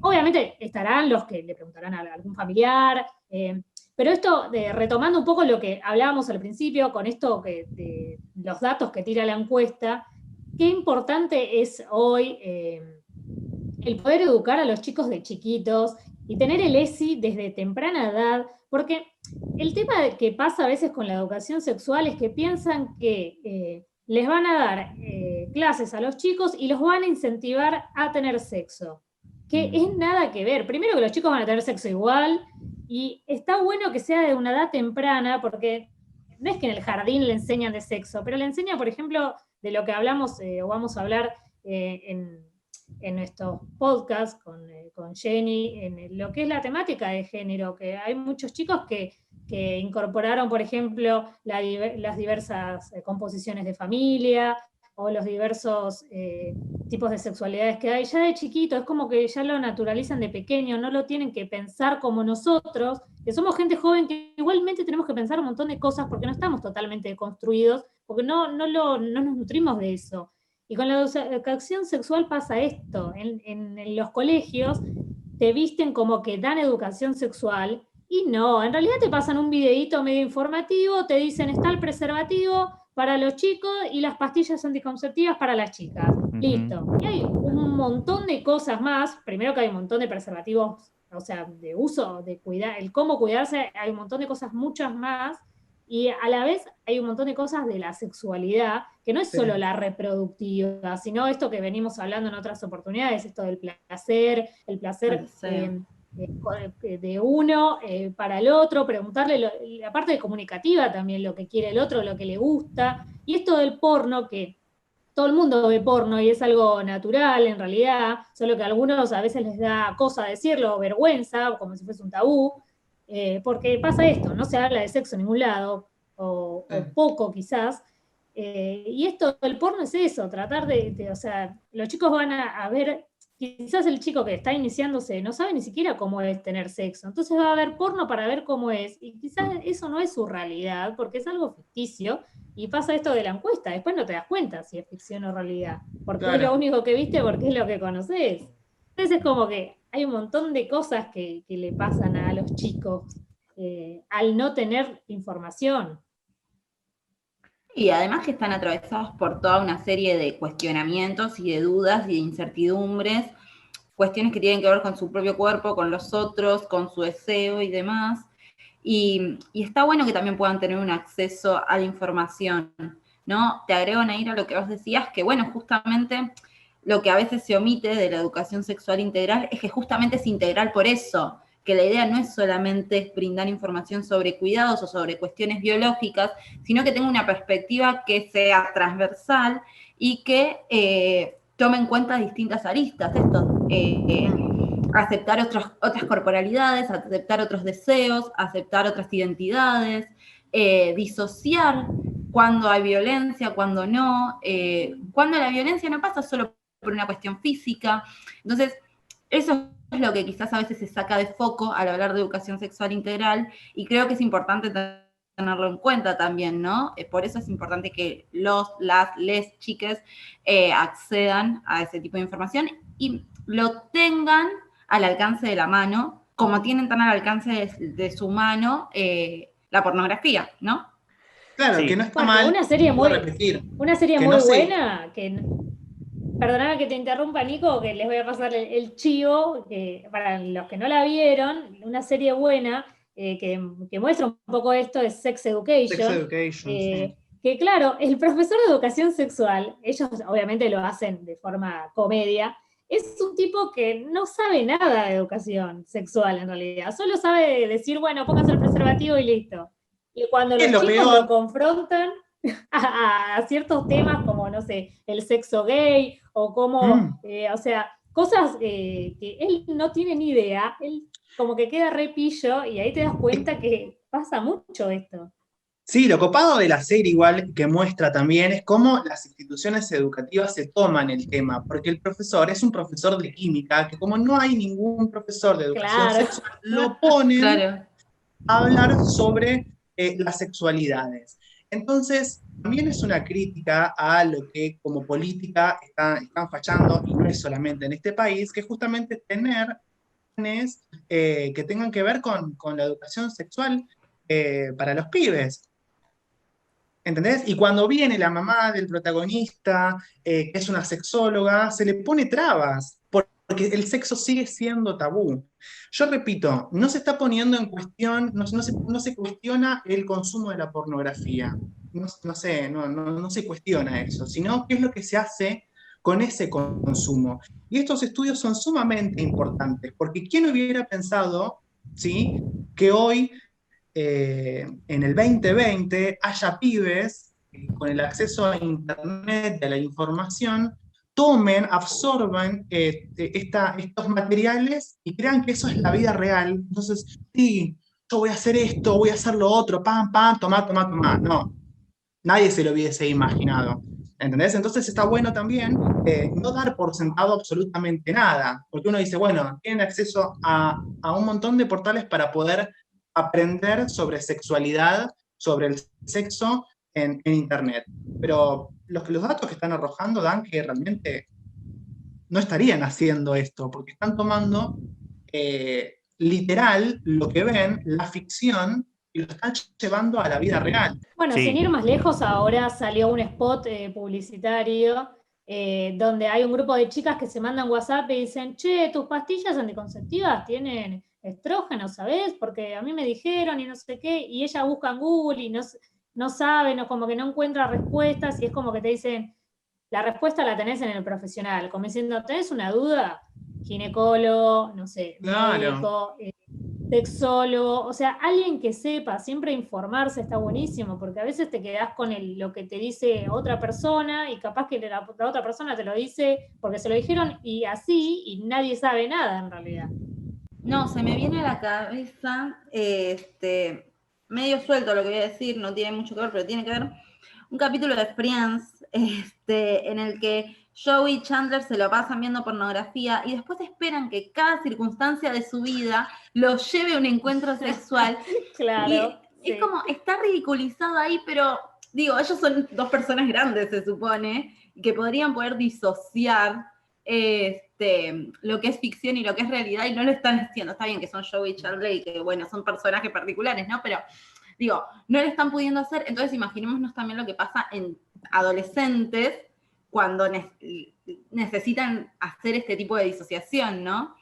Obviamente estarán los que le preguntarán a algún familiar, pero esto, retomando un poco lo que hablábamos al principio, con esto de los datos que tira la encuesta, qué importante es hoy el poder educar a los chicos de chiquitos y tener el ESI desde temprana edad, porque el tema que pasa a veces con la educación sexual es que piensan que les van a dar clases a los chicos y los van a incentivar a tener sexo, que es nada que ver. Primero, que los chicos van a tener sexo igual, y está bueno que sea de una edad temprana, porque no es que en el jardín le enseñan de sexo, pero le enseñan, por ejemplo, de lo que hablamos o vamos a hablar en nuestros podcasts con Jenny, en lo que es la temática de género, que hay muchos chicos que incorporaron, por ejemplo, las diversas composiciones de familia, o los diversos tipos de sexualidades que hay, ya de chiquito, es como que ya lo naturalizan de pequeño, no lo tienen que pensar como nosotros, que somos gente joven que igualmente tenemos que pensar un montón de cosas porque no estamos totalmente deconstruidos, porque no nos nutrimos de eso. Y con la educación sexual pasa esto, en los colegios te visten como que dan educación sexual, y no, en realidad te pasan un videíto medio informativo, te dicen está el preservativo para los chicos y las pastillas anticonceptivas para las chicas. Listo. Y hay un montón de cosas más. Primero que hay un montón de preservativos, o sea, de uso, de cuidar, el cómo cuidarse, hay un montón de cosas, muchas más. Y a la vez hay un montón de cosas de la sexualidad, que no es solo la reproductiva, sino esto que venimos hablando en otras oportunidades, esto del placer, el placer de uno para el otro, preguntarle la parte comunicativa también, lo que quiere el otro, lo que le gusta, y esto del porno, que todo el mundo ve porno y es algo natural en realidad, solo que a algunos a veces les da cosa decirlo, vergüenza, como si fuese un tabú, porque pasa esto, no se habla de sexo en ningún lado, o poco quizás, y esto del porno es eso, tratar o sea, los chicos van a ver. Quizás el chico que está iniciándose no sabe ni siquiera cómo es tener sexo, entonces va a ver porno para ver cómo es, y quizás eso no es su realidad, porque es algo ficticio, y pasa esto de la encuesta, después no te das cuenta si es ficción o realidad, porque es lo único que viste, porque es lo que conoces. Entonces es como que hay un montón de cosas que le pasan a los chicos al no tener información. Y además que están atravesados por toda una serie de cuestionamientos y de dudas y de incertidumbres, cuestiones que tienen que ver con su propio cuerpo, con los otros, con su deseo y demás. Y está bueno que también puedan tener un acceso a la información, ¿no? Te agrego, Naira, a lo que vos decías, que bueno, justamente lo que a veces se omite de la educación sexual integral es que justamente es integral por eso, que la idea no es solamente brindar información sobre cuidados o sobre cuestiones biológicas, sino que tenga una perspectiva que sea transversal y que tome en cuenta distintas aristas. Esto, aceptar otras corporalidades, aceptar otros deseos, aceptar otras identidades, disociar cuando hay violencia, cuando no, cuando la violencia no pasa solo por una cuestión física. Entonces, eso es lo que quizás a veces se saca de foco al hablar de educación sexual integral, y creo que es importante tenerlo en cuenta también, ¿no? Por eso es importante que les chiques accedan a ese tipo de información y lo tengan al alcance de la mano, como tienen tan al alcance de su mano la pornografía, ¿no? Claro, Sí. que no está mal. Una serie muy buena, que perdóname que te interrumpa, Nico, que les voy a pasar el chivo, que para los que no la vieron, una serie buena que muestra un poco esto es Sex Education. Sex Education, sí. Que claro, el profesor de educación sexual, ellos obviamente lo hacen de forma comedia, es un tipo que no sabe nada de educación sexual en realidad, solo sabe decir, bueno, pónganse el preservativo y listo. Y cuando los chicos lo confrontan a ciertos temas como, no sé, el sexo gay, o como, o sea, cosas que él no tiene ni idea, él como que queda re pillo, y ahí te das cuenta que pasa mucho esto. Sí, lo copado de la serie igual que muestra también es cómo las instituciones educativas se toman el tema, porque el profesor es un profesor de química, que como no hay ningún profesor de educación sexual, lo ponen a hablar sobre las sexualidades. Entonces, también es una crítica a lo que como política están fallando, y no es solamente en este país, que justamente tener que tengan que ver con la educación sexual para los pibes. ¿Entendés? Y cuando viene la mamá del protagonista, que es una sexóloga, se le pone trabas, porque el sexo sigue siendo tabú. Yo repito, no se está poniendo en cuestión, no se cuestiona el consumo de la pornografía, no se cuestiona eso, sino qué es lo que se hace con ese consumo. Y estos estudios son sumamente importantes, porque ¿quién hubiera pensado, ¿sí?, que hoy, en el 2020, haya pibes con el acceso a internet, a la información, absorban estos materiales y crean que eso es la vida real? Entonces, sí, yo voy a hacer esto, voy a hacer lo otro, pam, pam, tomá. No, nadie se lo hubiese imaginado. ¿Entendés? Entonces está bueno también no dar por sentado absolutamente nada, porque uno dice, bueno, tienen acceso a un montón de portales para poder aprender sobre sexualidad, sobre el sexo en Internet. Pero los datos que están arrojando dan que realmente no estarían haciendo esto, porque están tomando literal lo que ven, la ficción, y lo están llevando a la vida real. Bueno, sin Sí, ir más lejos, ahora salió un spot publicitario donde hay un grupo de chicas que se mandan WhatsApp y dicen, che, tus pastillas anticonceptivas tienen estrógeno, ¿sabes? Porque a mí me dijeron y no sé qué, y ella busca en Google y no sabe, no, como que no encuentra respuestas, y es como que te dicen, la respuesta la tenés en el profesional, como diciendo, ¿tenés una duda? Ginecólogo, no sé, Claro. médico, sexólogo, o sea, alguien que sepa, siempre informarse está buenísimo, porque a veces te quedás con lo que te dice otra persona y capaz que la otra persona te lo dice porque se lo dijeron y así, y nadie sabe nada en realidad. No, se me viene a la cabeza, medio suelto lo que voy a decir, no tiene mucho que ver, pero tiene que ver, un capítulo de Friends, en el que Joey y Chandler se lo pasan viendo pornografía y después esperan que cada circunstancia de su vida los lleve a un encuentro sexual. Claro. Y es como, está ridiculizado ahí, pero digo, ellos son dos personas grandes, se supone, que podrían poder disociar lo que es ficción y lo que es realidad, y no lo están haciendo. Está bien que son Joey y Chandler y que, bueno, son personajes particulares, ¿no? Pero, digo, no lo están pudiendo hacer, entonces imaginémonos también lo que pasa en adolescentes cuando necesitan hacer este tipo de disociación, ¿no?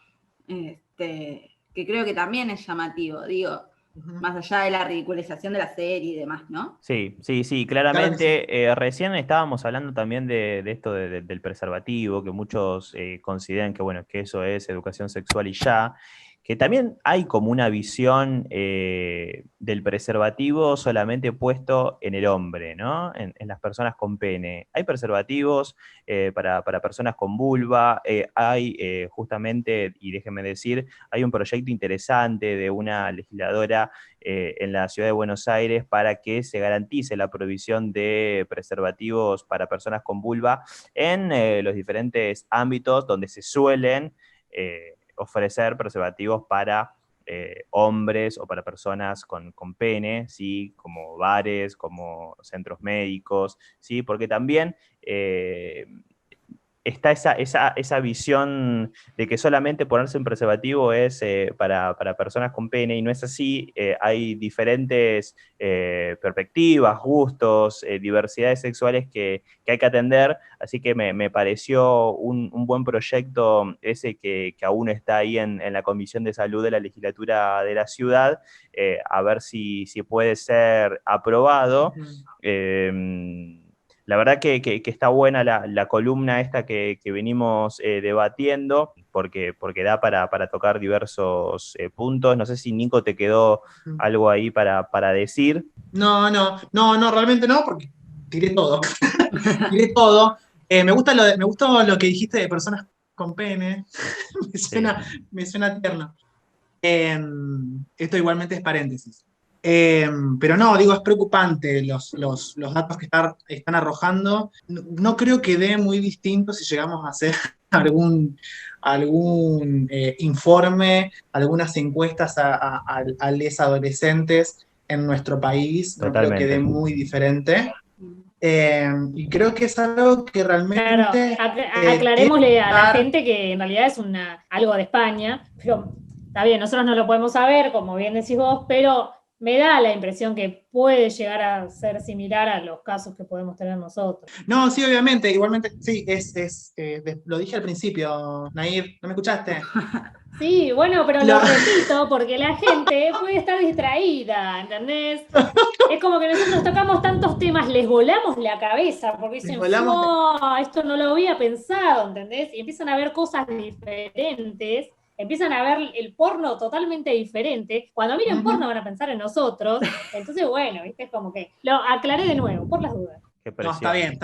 Que creo que también es llamativo, digo, más allá de la ridiculización de la serie y demás, ¿no? sí, claramente. Recién estábamos hablando también de esto del preservativo, que muchos consideran que, bueno, que eso es educación sexual y ya, que también hay como una visión del preservativo solamente puesto en el hombre, ¿no? En las personas con pene. Hay preservativos para personas con vulva, hay justamente, y déjenme decir, hay un proyecto interesante de una legisladora en la ciudad de Buenos Aires para que se garantice la provisión de preservativos para personas con vulva en los diferentes ámbitos donde se suelen ofrecer preservativos para hombres o para personas con pene, ¿sí? Como bares, como centros médicos, ¿sí? Porque también está esa visión de que solamente ponerse un preservativo es para personas con pene, y no es así. Hay diferentes perspectivas, gustos, diversidades sexuales que hay que atender, así que me pareció un buen proyecto ese que aún está ahí en la Comisión de Salud de la legislatura de la ciudad, a ver si puede ser aprobado. La verdad que está buena la columna esta que venimos debatiendo, porque da para tocar diversos puntos. No sé si, Nico, te quedó algo ahí para decir. No, realmente no, porque tiré todo. Tiré todo. Me gustó lo que dijiste de personas con pene. me suena tierno. Esto igualmente es paréntesis. Pero no, digo, es preocupante los datos que están arrojando. No creo que dé muy distinto si llegamos a hacer algún informe, algunas encuestas a los adolescentes en nuestro país. No creo que dé muy diferente. Y creo que es algo que realmente... Claro, aclarémosle a la gente que en realidad es algo de España, pero está bien, nosotros no lo podemos saber, como bien decís vos, pero me da la impresión que puede llegar a ser similar a los casos que podemos tener nosotros. No, sí, obviamente, igualmente, sí, lo dije al principio, Nair, ¿no me escuchaste? Sí, bueno, pero lo repito porque la gente puede estar distraída, ¿entendés? Es como que nosotros tocamos tantos temas, les volamos la cabeza porque dicen, esto no lo había pensado, ¿entendés? Y empiezan a ver cosas diferentes, empiezan a ver el porno totalmente diferente. Cuando miren porno van a pensar en nosotros. Entonces, bueno, ¿viste? Es como que lo aclaré de nuevo, por las dudas. No, está bien.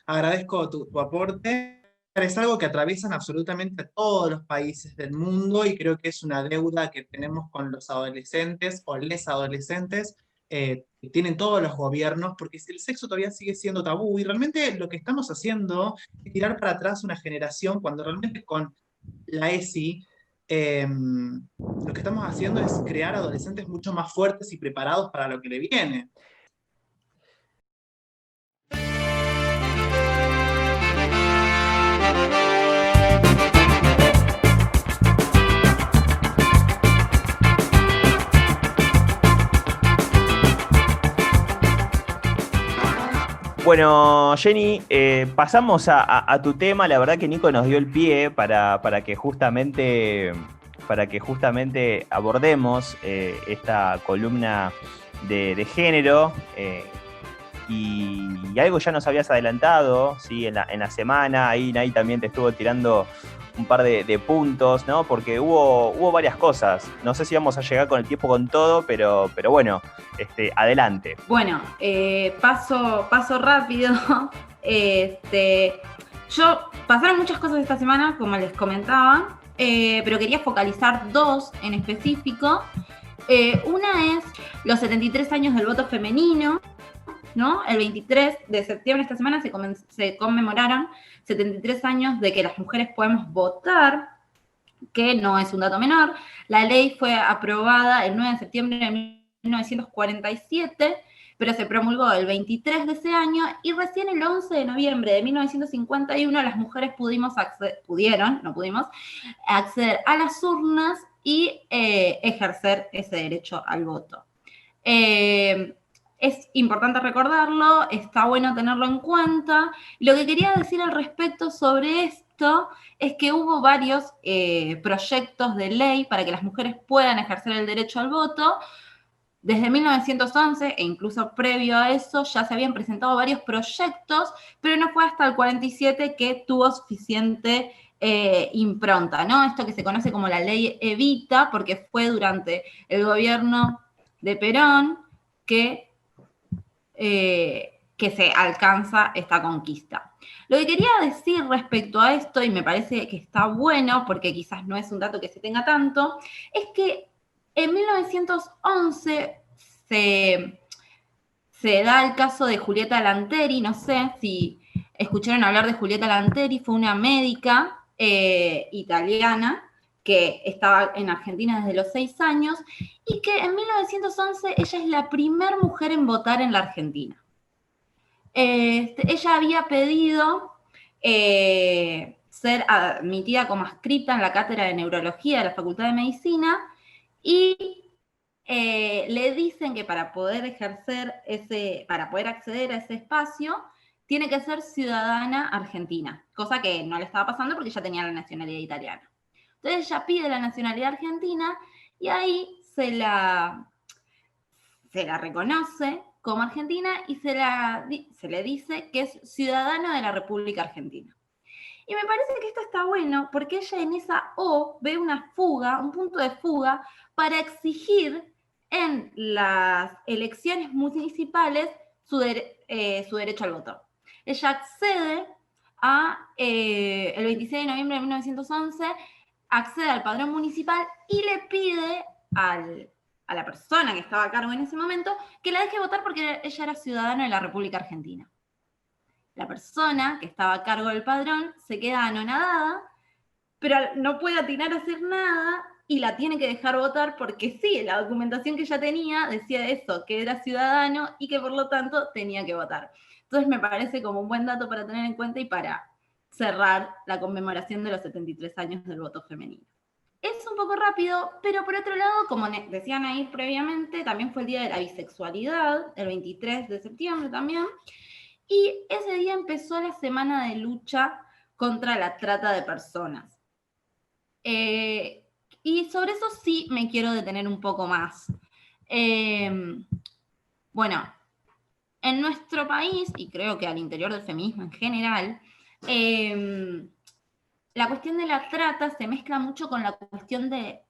Agradezco tu aporte. Es algo que atraviesan absolutamente todos los países del mundo, y creo que es una deuda que tenemos con los adolescentes o les adolescentes, que tienen todos los gobiernos, porque el sexo todavía sigue siendo tabú, y realmente lo que estamos haciendo es tirar para atrás una generación, cuando realmente con la ESI, lo que estamos haciendo es crear adolescentes mucho más fuertes y preparados para lo que le viene. Bueno, Jenny, pasamos a tu tema. La verdad que Nico nos dio el pie para que justamente abordemos esta columna de género. Y algo ya nos habías adelantado, ¿sí? En la semana, ahí Nay también te estuvo tirando un par de puntos, ¿no? Porque hubo varias cosas. No sé si vamos a llegar con el tiempo con todo, pero bueno, adelante. Bueno, paso rápido. Pasaron muchas cosas esta semana, como les comentaba, pero quería focalizar dos en específico. Una es los 73 años del voto femenino, ¿no? El 23 de septiembre de esta semana se conmemoraron 73 años de que las mujeres podemos votar, que no es un dato menor. La ley fue aprobada el 9 de septiembre de 1947, pero se promulgó el 23 de ese año, y recién el 11 de noviembre de 1951 las mujeres pudimos acceder a las urnas y ejercer ese derecho al voto. Es importante recordarlo, está bueno tenerlo en cuenta. Lo que quería decir al respecto sobre esto es que hubo varios proyectos de ley para que las mujeres puedan ejercer el derecho al voto. Desde 1911, e incluso previo a eso, ya se habían presentado varios proyectos, pero no fue hasta el 47 que tuvo suficiente impronta, ¿no? Esto que se conoce como la ley Evita, porque fue durante el gobierno de Perón que se alcanza esta conquista. Lo que quería decir respecto a esto, y me parece que está bueno, porque quizás no es un dato que se tenga tanto, es que en 1911 se da el caso de Julieta Lanteri. No sé si escucharon hablar de Julieta Lanteri. Fue una médica italiana que estaba en Argentina desde los 6 años, y que en 1911 ella es la primera mujer en votar en la Argentina. Ella había pedido ser admitida como adscrita en la cátedra de neurología de la Facultad de Medicina, y le dicen que para poder acceder a ese espacio, tiene que ser ciudadana argentina, cosa que no le estaba pasando porque ya tenía la nacionalidad italiana. Entonces ella pide la nacionalidad argentina, y ahí se la reconoce como argentina, y se le dice que es ciudadana de la República Argentina. Y me parece que esto está bueno porque ella en esa O ve un punto de fuga para exigir en las elecciones municipales su derecho al voto. Ella accede el 26 de noviembre de 1911, accede al padrón municipal y le pide a la persona que estaba a cargo en ese momento que la deje votar porque ella era ciudadana de la República Argentina. La persona que estaba a cargo del padrón se queda anonadada, pero no puede atinar a hacer nada y la tiene que dejar votar porque sí, la documentación que ella tenía decía eso, que era ciudadano y que por lo tanto tenía que votar. Entonces me parece como un buen dato para tener en cuenta y para cerrar la conmemoración de los 73 años del voto femenino. Es un poco rápido, pero por otro lado, como decían ahí previamente, también fue el Día de la Bisexualidad, el 23 de septiembre también, y ese día empezó la semana de lucha contra la trata de personas. Y sobre eso sí me quiero detener un poco más. Bueno, en nuestro país, y creo que al interior del feminismo en general, la cuestión de la trata se mezcla mucho con la cuestión del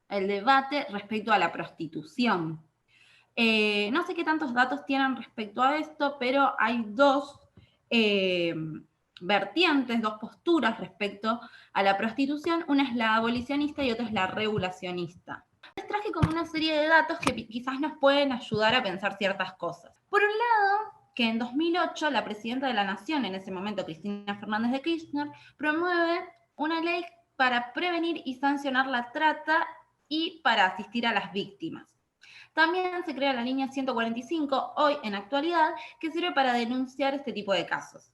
debate respecto a la prostitución. No sé qué tantos datos tienen respecto a esto, pero hay dos vertientes, dos posturas respecto a la prostitución. Una es la abolicionista y otra es la regulacionista. traje como una serie de datos que quizás nos pueden ayudar a pensar ciertas cosas. Por un lado, que en 2008 la presidenta de la Nación, en ese momento Cristina Fernández de Kirchner, promueve una ley para prevenir y sancionar la trata y para asistir a las víctimas. También se crea la línea 145, hoy en actualidad, que sirve para denunciar este tipo de casos.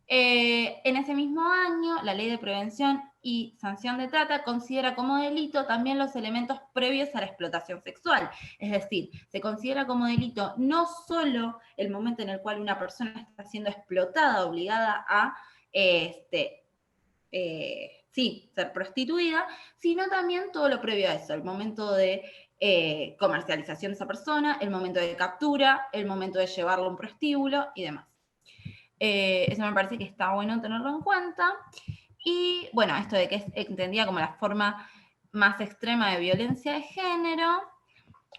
En ese mismo año, la Ley de Prevención y Sanción de Trata considera como delito también los elementos previos a la explotación sexual. Es decir, se considera como delito no solo el momento en el cual una persona está siendo explotada, obligada a ser prostituida, sino también todo lo previo a eso, el momento de comercialización de esa persona, el momento de captura, el momento de llevarlo a un prostíbulo y demás. Eso me parece que está bueno tenerlo en cuenta. Y bueno, esto de que es entendida como la forma más extrema de violencia de género.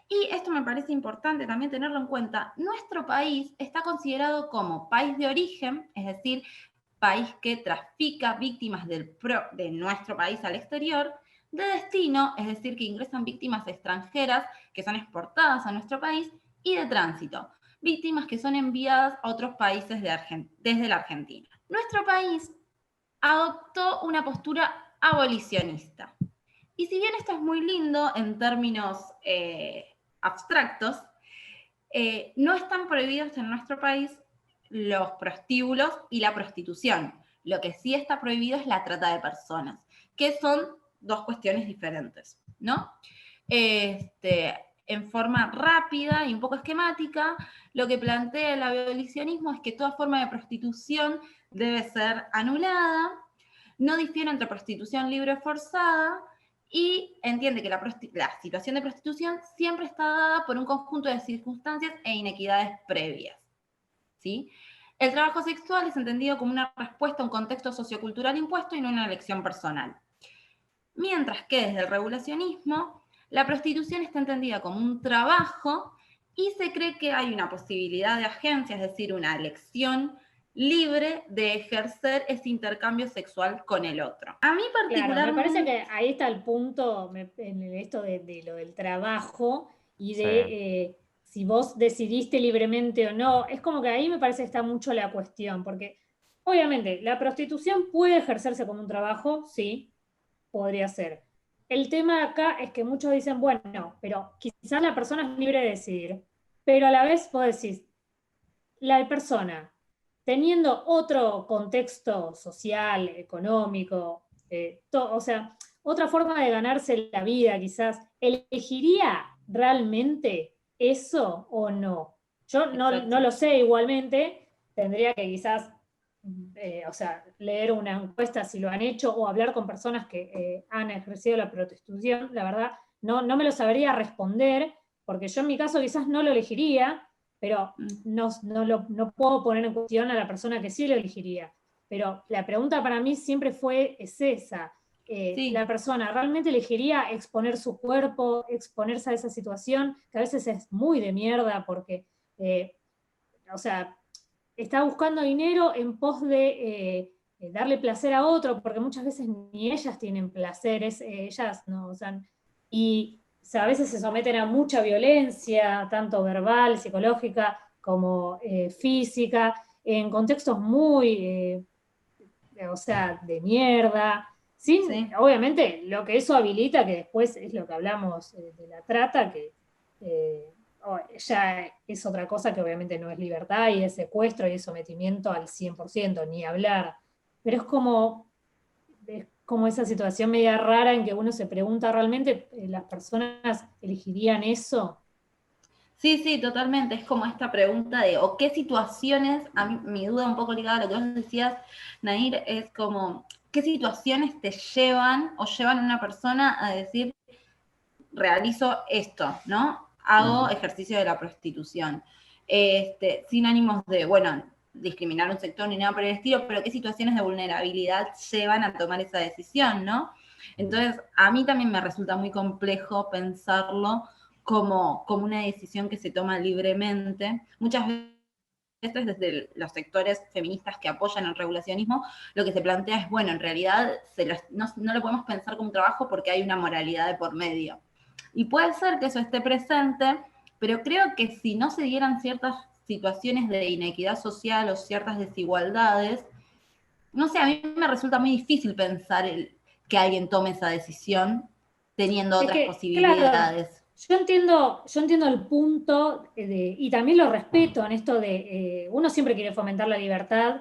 Y esto me parece importante también tenerlo en cuenta. Nuestro país está considerado como país de origen, es decir, país que trafica víctimas de nuestro país al exterior, de destino, es decir, que ingresan víctimas extranjeras que son exportadas a nuestro país, y de tránsito, víctimas que son enviadas a otros países desde la Argentina. Nuestro país adoptó una postura abolicionista. Y si bien esto es muy lindo en términos abstractos, no están prohibidos en nuestro país los prostíbulos y la prostitución. Lo que sí está prohibido es la trata de personas, que son dos cuestiones diferentes, ¿no? En forma rápida y un poco esquemática, lo que plantea el abolicionismo es que toda forma de prostitución debe ser anulada, no difiere entre prostitución libre o forzada, y entiende que la situación de prostitución siempre está dada por un conjunto de circunstancias e inequidades previas, ¿sí? El trabajo sexual es entendido como una respuesta a un contexto sociocultural impuesto y no una elección personal. Mientras que desde el regulacionismo, la prostitución está entendida como un trabajo y se cree que hay una posibilidad de agencia, es decir, una elección libre de ejercer ese intercambio sexual con el otro. A mí particularmente... Claro, me parece que ahí está el punto en esto de lo del trabajo y de si vos decidiste libremente o no. Es como que ahí me parece que está mucho la cuestión, porque obviamente la prostitución puede ejercerse como un trabajo, sí, podría ser. El tema acá es que muchos dicen, bueno, pero quizás la persona es libre de decidir, pero a la vez vos decís, la persona, teniendo otro contexto social, económico, o sea, otra forma de ganarse la vida quizás, ¿elegiría realmente eso o no? Yo no lo sé igualmente, tendría que quizás leer una encuesta si lo han hecho o hablar con personas que han ejercido la prostitución. La verdad, no me lo sabría responder, porque yo en mi caso quizás no lo elegiría, pero no puedo poner en cuestión a la persona que sí lo elegiría. Pero la pregunta para mí siempre es esa. Sí. La persona realmente elegiría exponer su cuerpo, exponerse a esa situación, que a veces es muy de mierda porque, está buscando dinero en pos de darle placer a otro, porque muchas veces ni ellas tienen placeres, ellas no, y a veces se someten a mucha violencia, tanto verbal, psicológica, como física, en contextos muy, de mierda. Sí. Obviamente, lo que eso habilita, que después es lo que hablamos de la trata, que ya es otra cosa que obviamente no es libertad y es secuestro y es sometimiento al 100%, ni hablar. Pero es como esa situación media rara en que uno se pregunta, ¿realmente las personas elegirían eso? Sí, totalmente. Es como esta pregunta de, ¿o qué situaciones? A mí, mi duda un poco ligada a lo que vos decías, Nair, es como, ¿qué situaciones te llevan o llevan a una persona a decir, realizo esto, ¿no? Hago ejercicio de la prostitución. Sin ánimos de, discriminar un sector ni nada por el estilo, pero qué situaciones de vulnerabilidad llevan a tomar esa decisión, ¿no? Entonces, a mí también me resulta muy complejo pensarlo como una decisión que se toma libremente. Muchas veces desde los sectores feministas que apoyan el regulacionismo, lo que se plantea es, en realidad no lo podemos pensar como un trabajo porque hay una moralidad de por medio. Y puede ser que eso esté presente, pero creo que si no se dieran ciertas situaciones de inequidad social o ciertas desigualdades, no sé, a mí me resulta muy difícil pensar que alguien tome esa decisión teniendo otras posibilidades. Claro, yo entiendo el punto, y también lo respeto en esto de, uno siempre quiere fomentar la libertad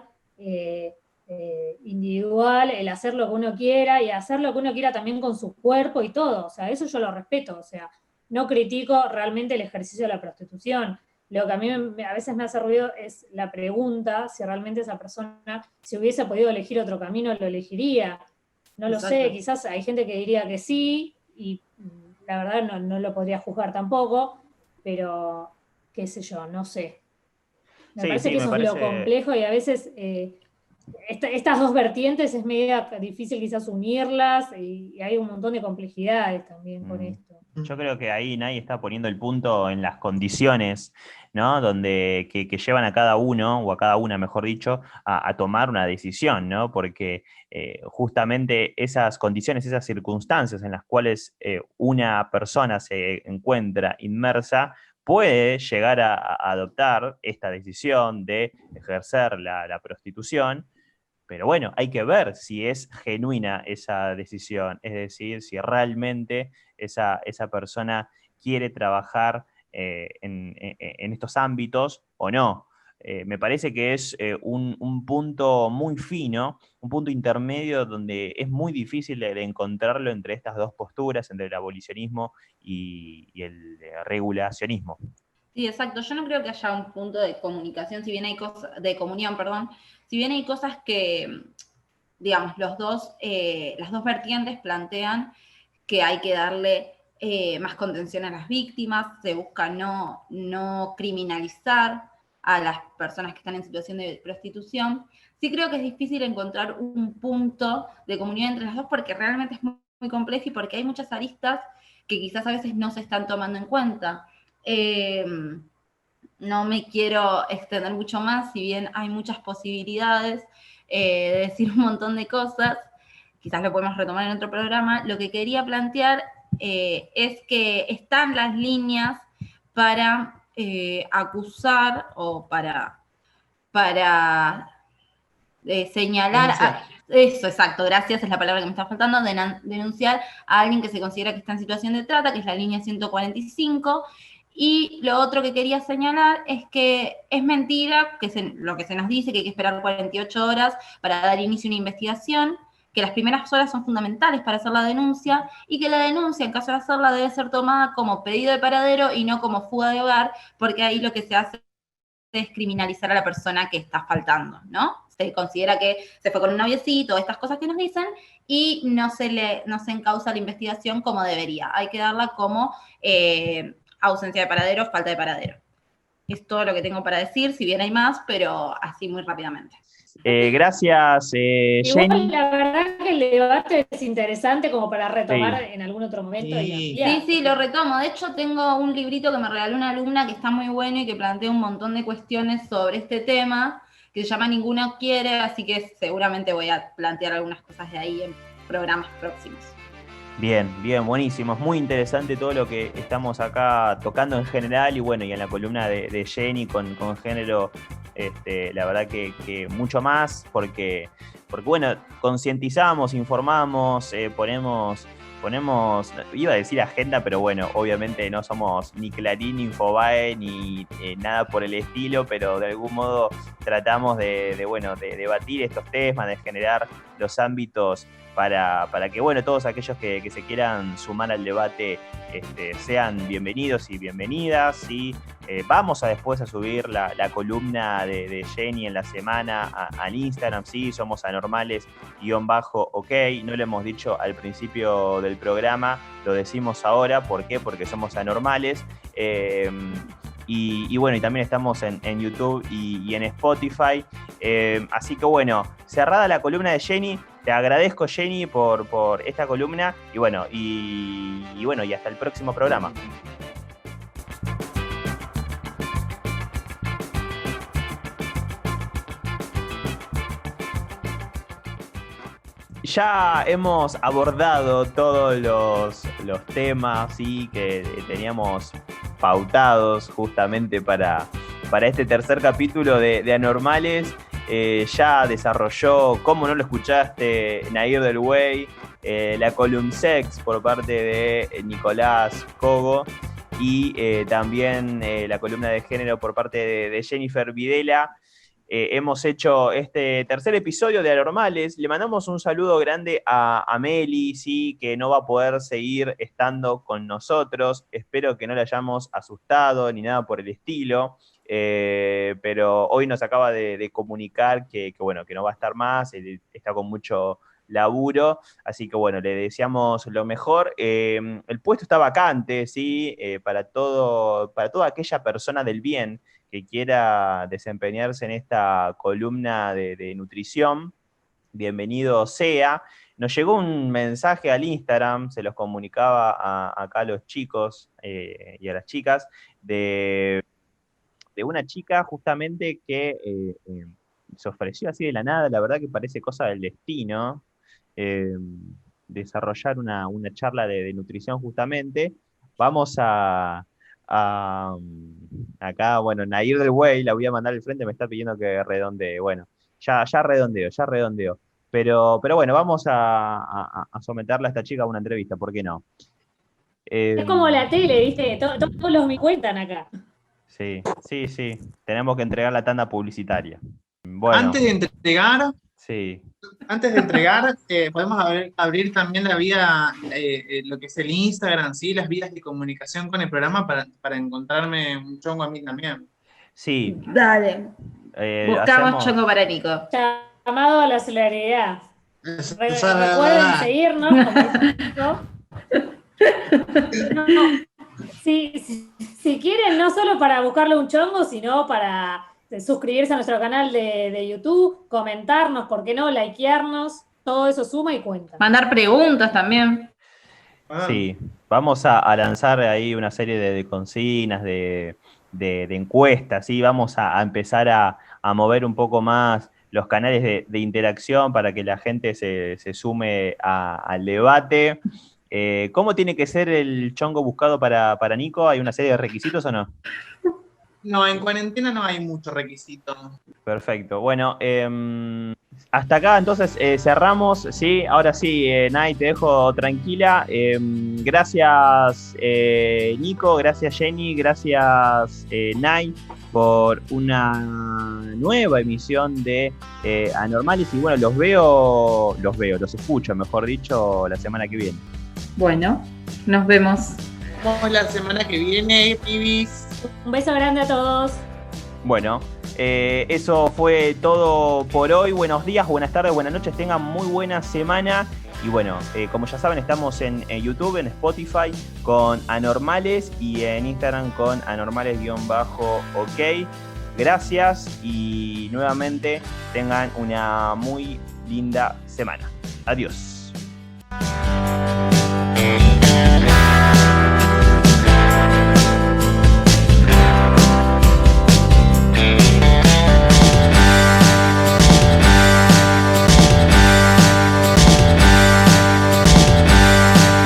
individual, el hacer lo que uno quiera y hacer lo que uno quiera también con su cuerpo y todo, o sea, eso yo lo respeto, o sea, no critico realmente el ejercicio de la prostitución. Lo que a mí a veces me hace ruido es la pregunta si realmente esa persona, si hubiese podido elegir otro camino, lo elegiría. No lo sé, quizás hay gente que diría que sí, y la verdad no lo podría juzgar tampoco, pero qué sé yo, no sé. Me parece que eso es lo complejo y a veces estas dos vertientes es medio difícil quizás unirlas y hay un montón de complejidades también con esto. Yo creo que ahí nadie está poniendo el punto en las condiciones, ¿no? Donde que llevan a cada uno, o a cada una, mejor dicho, a tomar una decisión, ¿no? Porque justamente esas condiciones, esas circunstancias en las cuales una persona se encuentra inmersa, puede llegar a adoptar esta decisión de ejercer la prostitución. Pero bueno, hay que ver si es genuina esa decisión, es decir, si realmente esa persona quiere trabajar en estos ámbitos o no. Me parece que es un punto muy fino, un punto intermedio donde es muy difícil de encontrarlo entre estas dos posturas, entre el abolicionismo y el regulacionismo. Sí, exacto. Yo no creo que haya un punto de comunicación, si bien hay cosas, de comunión, perdón, si bien hay cosas que, digamos, las dos vertientes plantean que hay que darle más contención a las víctimas, se busca no criminalizar a las personas que están en situación de prostitución. Sí creo que es difícil encontrar un punto de comunión entre las dos porque realmente es muy, muy complejo y porque hay muchas aristas que quizás a veces no se están tomando en cuenta. No me quiero extender mucho más, si bien hay muchas posibilidades de decir un montón de cosas, quizás lo podemos retomar en otro programa. Lo que quería plantear es que están las líneas para acusar o para señalar... Eso, exacto, gracias, es la palabra que me está faltando, denunciar a alguien que se considera que está en situación de trata, que es la línea 145, y lo otro que quería señalar es que es mentira lo que se nos dice, que hay que esperar 48 horas para dar inicio a una investigación, que las primeras horas son fundamentales para hacer la denuncia, y que la denuncia, en caso de hacerla, debe ser tomada como pedido de paradero y no como fuga de hogar, porque ahí lo que se hace es criminalizar a la persona que está faltando, ¿no? Se considera que se fue con un noviecito, estas cosas que nos dicen, y no se encausa la investigación como debería. Hay que darla como ausencia de paradero, falta de paradero. Es todo lo que tengo para decir, si bien hay más, pero así muy rápidamente. Gracias, Igual, Jenny. la verdad que el debate es interesante como para retomar en algún otro momento. Sí, lo retomo. De hecho, tengo un librito que me regaló una alumna que está muy bueno y que plantea un montón de cuestiones sobre este tema, que se llama Ninguno Quiere, así que seguramente voy a plantear algunas cosas de ahí en programas próximos. Bien, buenísimo. Es muy interesante todo lo que estamos acá tocando en general y bueno, y en la columna de Jenny con género, la verdad que mucho más, porque bueno, concientizamos, informamos, ponemos, iba a decir agenda, pero bueno, obviamente no somos ni Clarín, ni Infobae, ni nada por el estilo, pero de algún modo tratamos de debatir estos temas, de generar los ámbitos para que, bueno, todos aquellos que se quieran sumar al debate sean bienvenidos y bienvenidas. ¿Sí? Vamos después a subir la columna de Jenny en la semana al Instagram, sí, somos anormales_ok. No lo hemos dicho al principio del programa, lo decimos ahora. ¿Por qué? Porque somos anormales. Y bueno, y también estamos en YouTube y en Spotify. Así que bueno, cerrada la columna de Jenny. Te agradezco, Jenny, por esta columna. Y bueno, y hasta el próximo programa. ya hemos abordado todos los temas, ¿sí?, que teníamos pautados justamente para este tercer capítulo de Anormales. Ya desarrolló, como no lo escuchaste, Nair del Wey, la column sex por parte de Nicolás Cogo, y también la columna de género por parte de Jennifer Videla. Hemos hecho este tercer episodio de Anormales. Le mandamos un saludo grande a Meli, ¿sí?, que no va a poder seguir estando con nosotros. Espero que no le hayamos asustado ni nada por el estilo. Pero hoy nos acaba de comunicar que no va a estar más. Él está con mucho laburo, así que bueno, le deseamos lo mejor. El puesto está vacante, ¿sí?, para toda aquella persona del bien que quiera desempeñarse en esta columna de nutrición. Bienvenido sea. Nos llegó un mensaje al Instagram, se los comunicaba acá a los chicos y a las chicas, de una chica justamente que se ofreció así de la nada. La verdad que parece cosa del destino, desarrollar una charla de nutrición justamente. Vamos acá, bueno, Nair del Wey, la voy a mandar al frente, me está pidiendo que redondee. Bueno, ya redondeo. Pero bueno, vamos a someterla a esta chica a una entrevista, ¿por qué no? Es como la tele, ¿viste? Todos los me cuentan acá. Sí. Tenemos que entregar la tanda publicitaria. Bueno, Antes de entregar, sí. podemos abrir también la vía, lo que es el Instagram, ¿sí?, las vías de comunicación con el programa para encontrarme un chongo a mí también. Sí. Dale. Buscamos chongo para Nico. Llamado a la solidaridad. Recuerden Recuerden seguirnos. Si quieren, no solo para buscarle un chongo, sino para suscribirse a nuestro canal de YouTube, comentarnos, ¿por qué no? Likearnos, todo eso suma y cuenta. Mandar preguntas también. Sí, vamos a lanzar ahí una serie de consignas, de encuestas, ¿sí? Vamos a empezar a mover un poco más los canales de interacción para que la gente se sume al debate. ¿Cómo tiene que ser el chongo buscado para Nico? ¿Hay una serie de requisitos o no? No, en cuarentena no hay mucho requisito. Perfecto. Bueno, hasta acá entonces cerramos, ¿sí? Ahora sí, Nay, te dejo tranquila. Gracias, Nico, gracias, Jenny, gracias, Nay, por una nueva emisión de Anormales. Y bueno, los escucho, mejor dicho, la semana que viene. Bueno, nos vemos. Nos vemos la semana que viene, pibis. Un beso grande a todos. Bueno, eso fue todo por hoy. Buenos días, buenas tardes, buenas noches. Tengan muy buena semana. Y bueno, como ya saben, estamos en YouTube, en Spotify con Anormales y en Instagram con anormales_ok. Gracias y nuevamente tengan una muy linda semana. Adiós.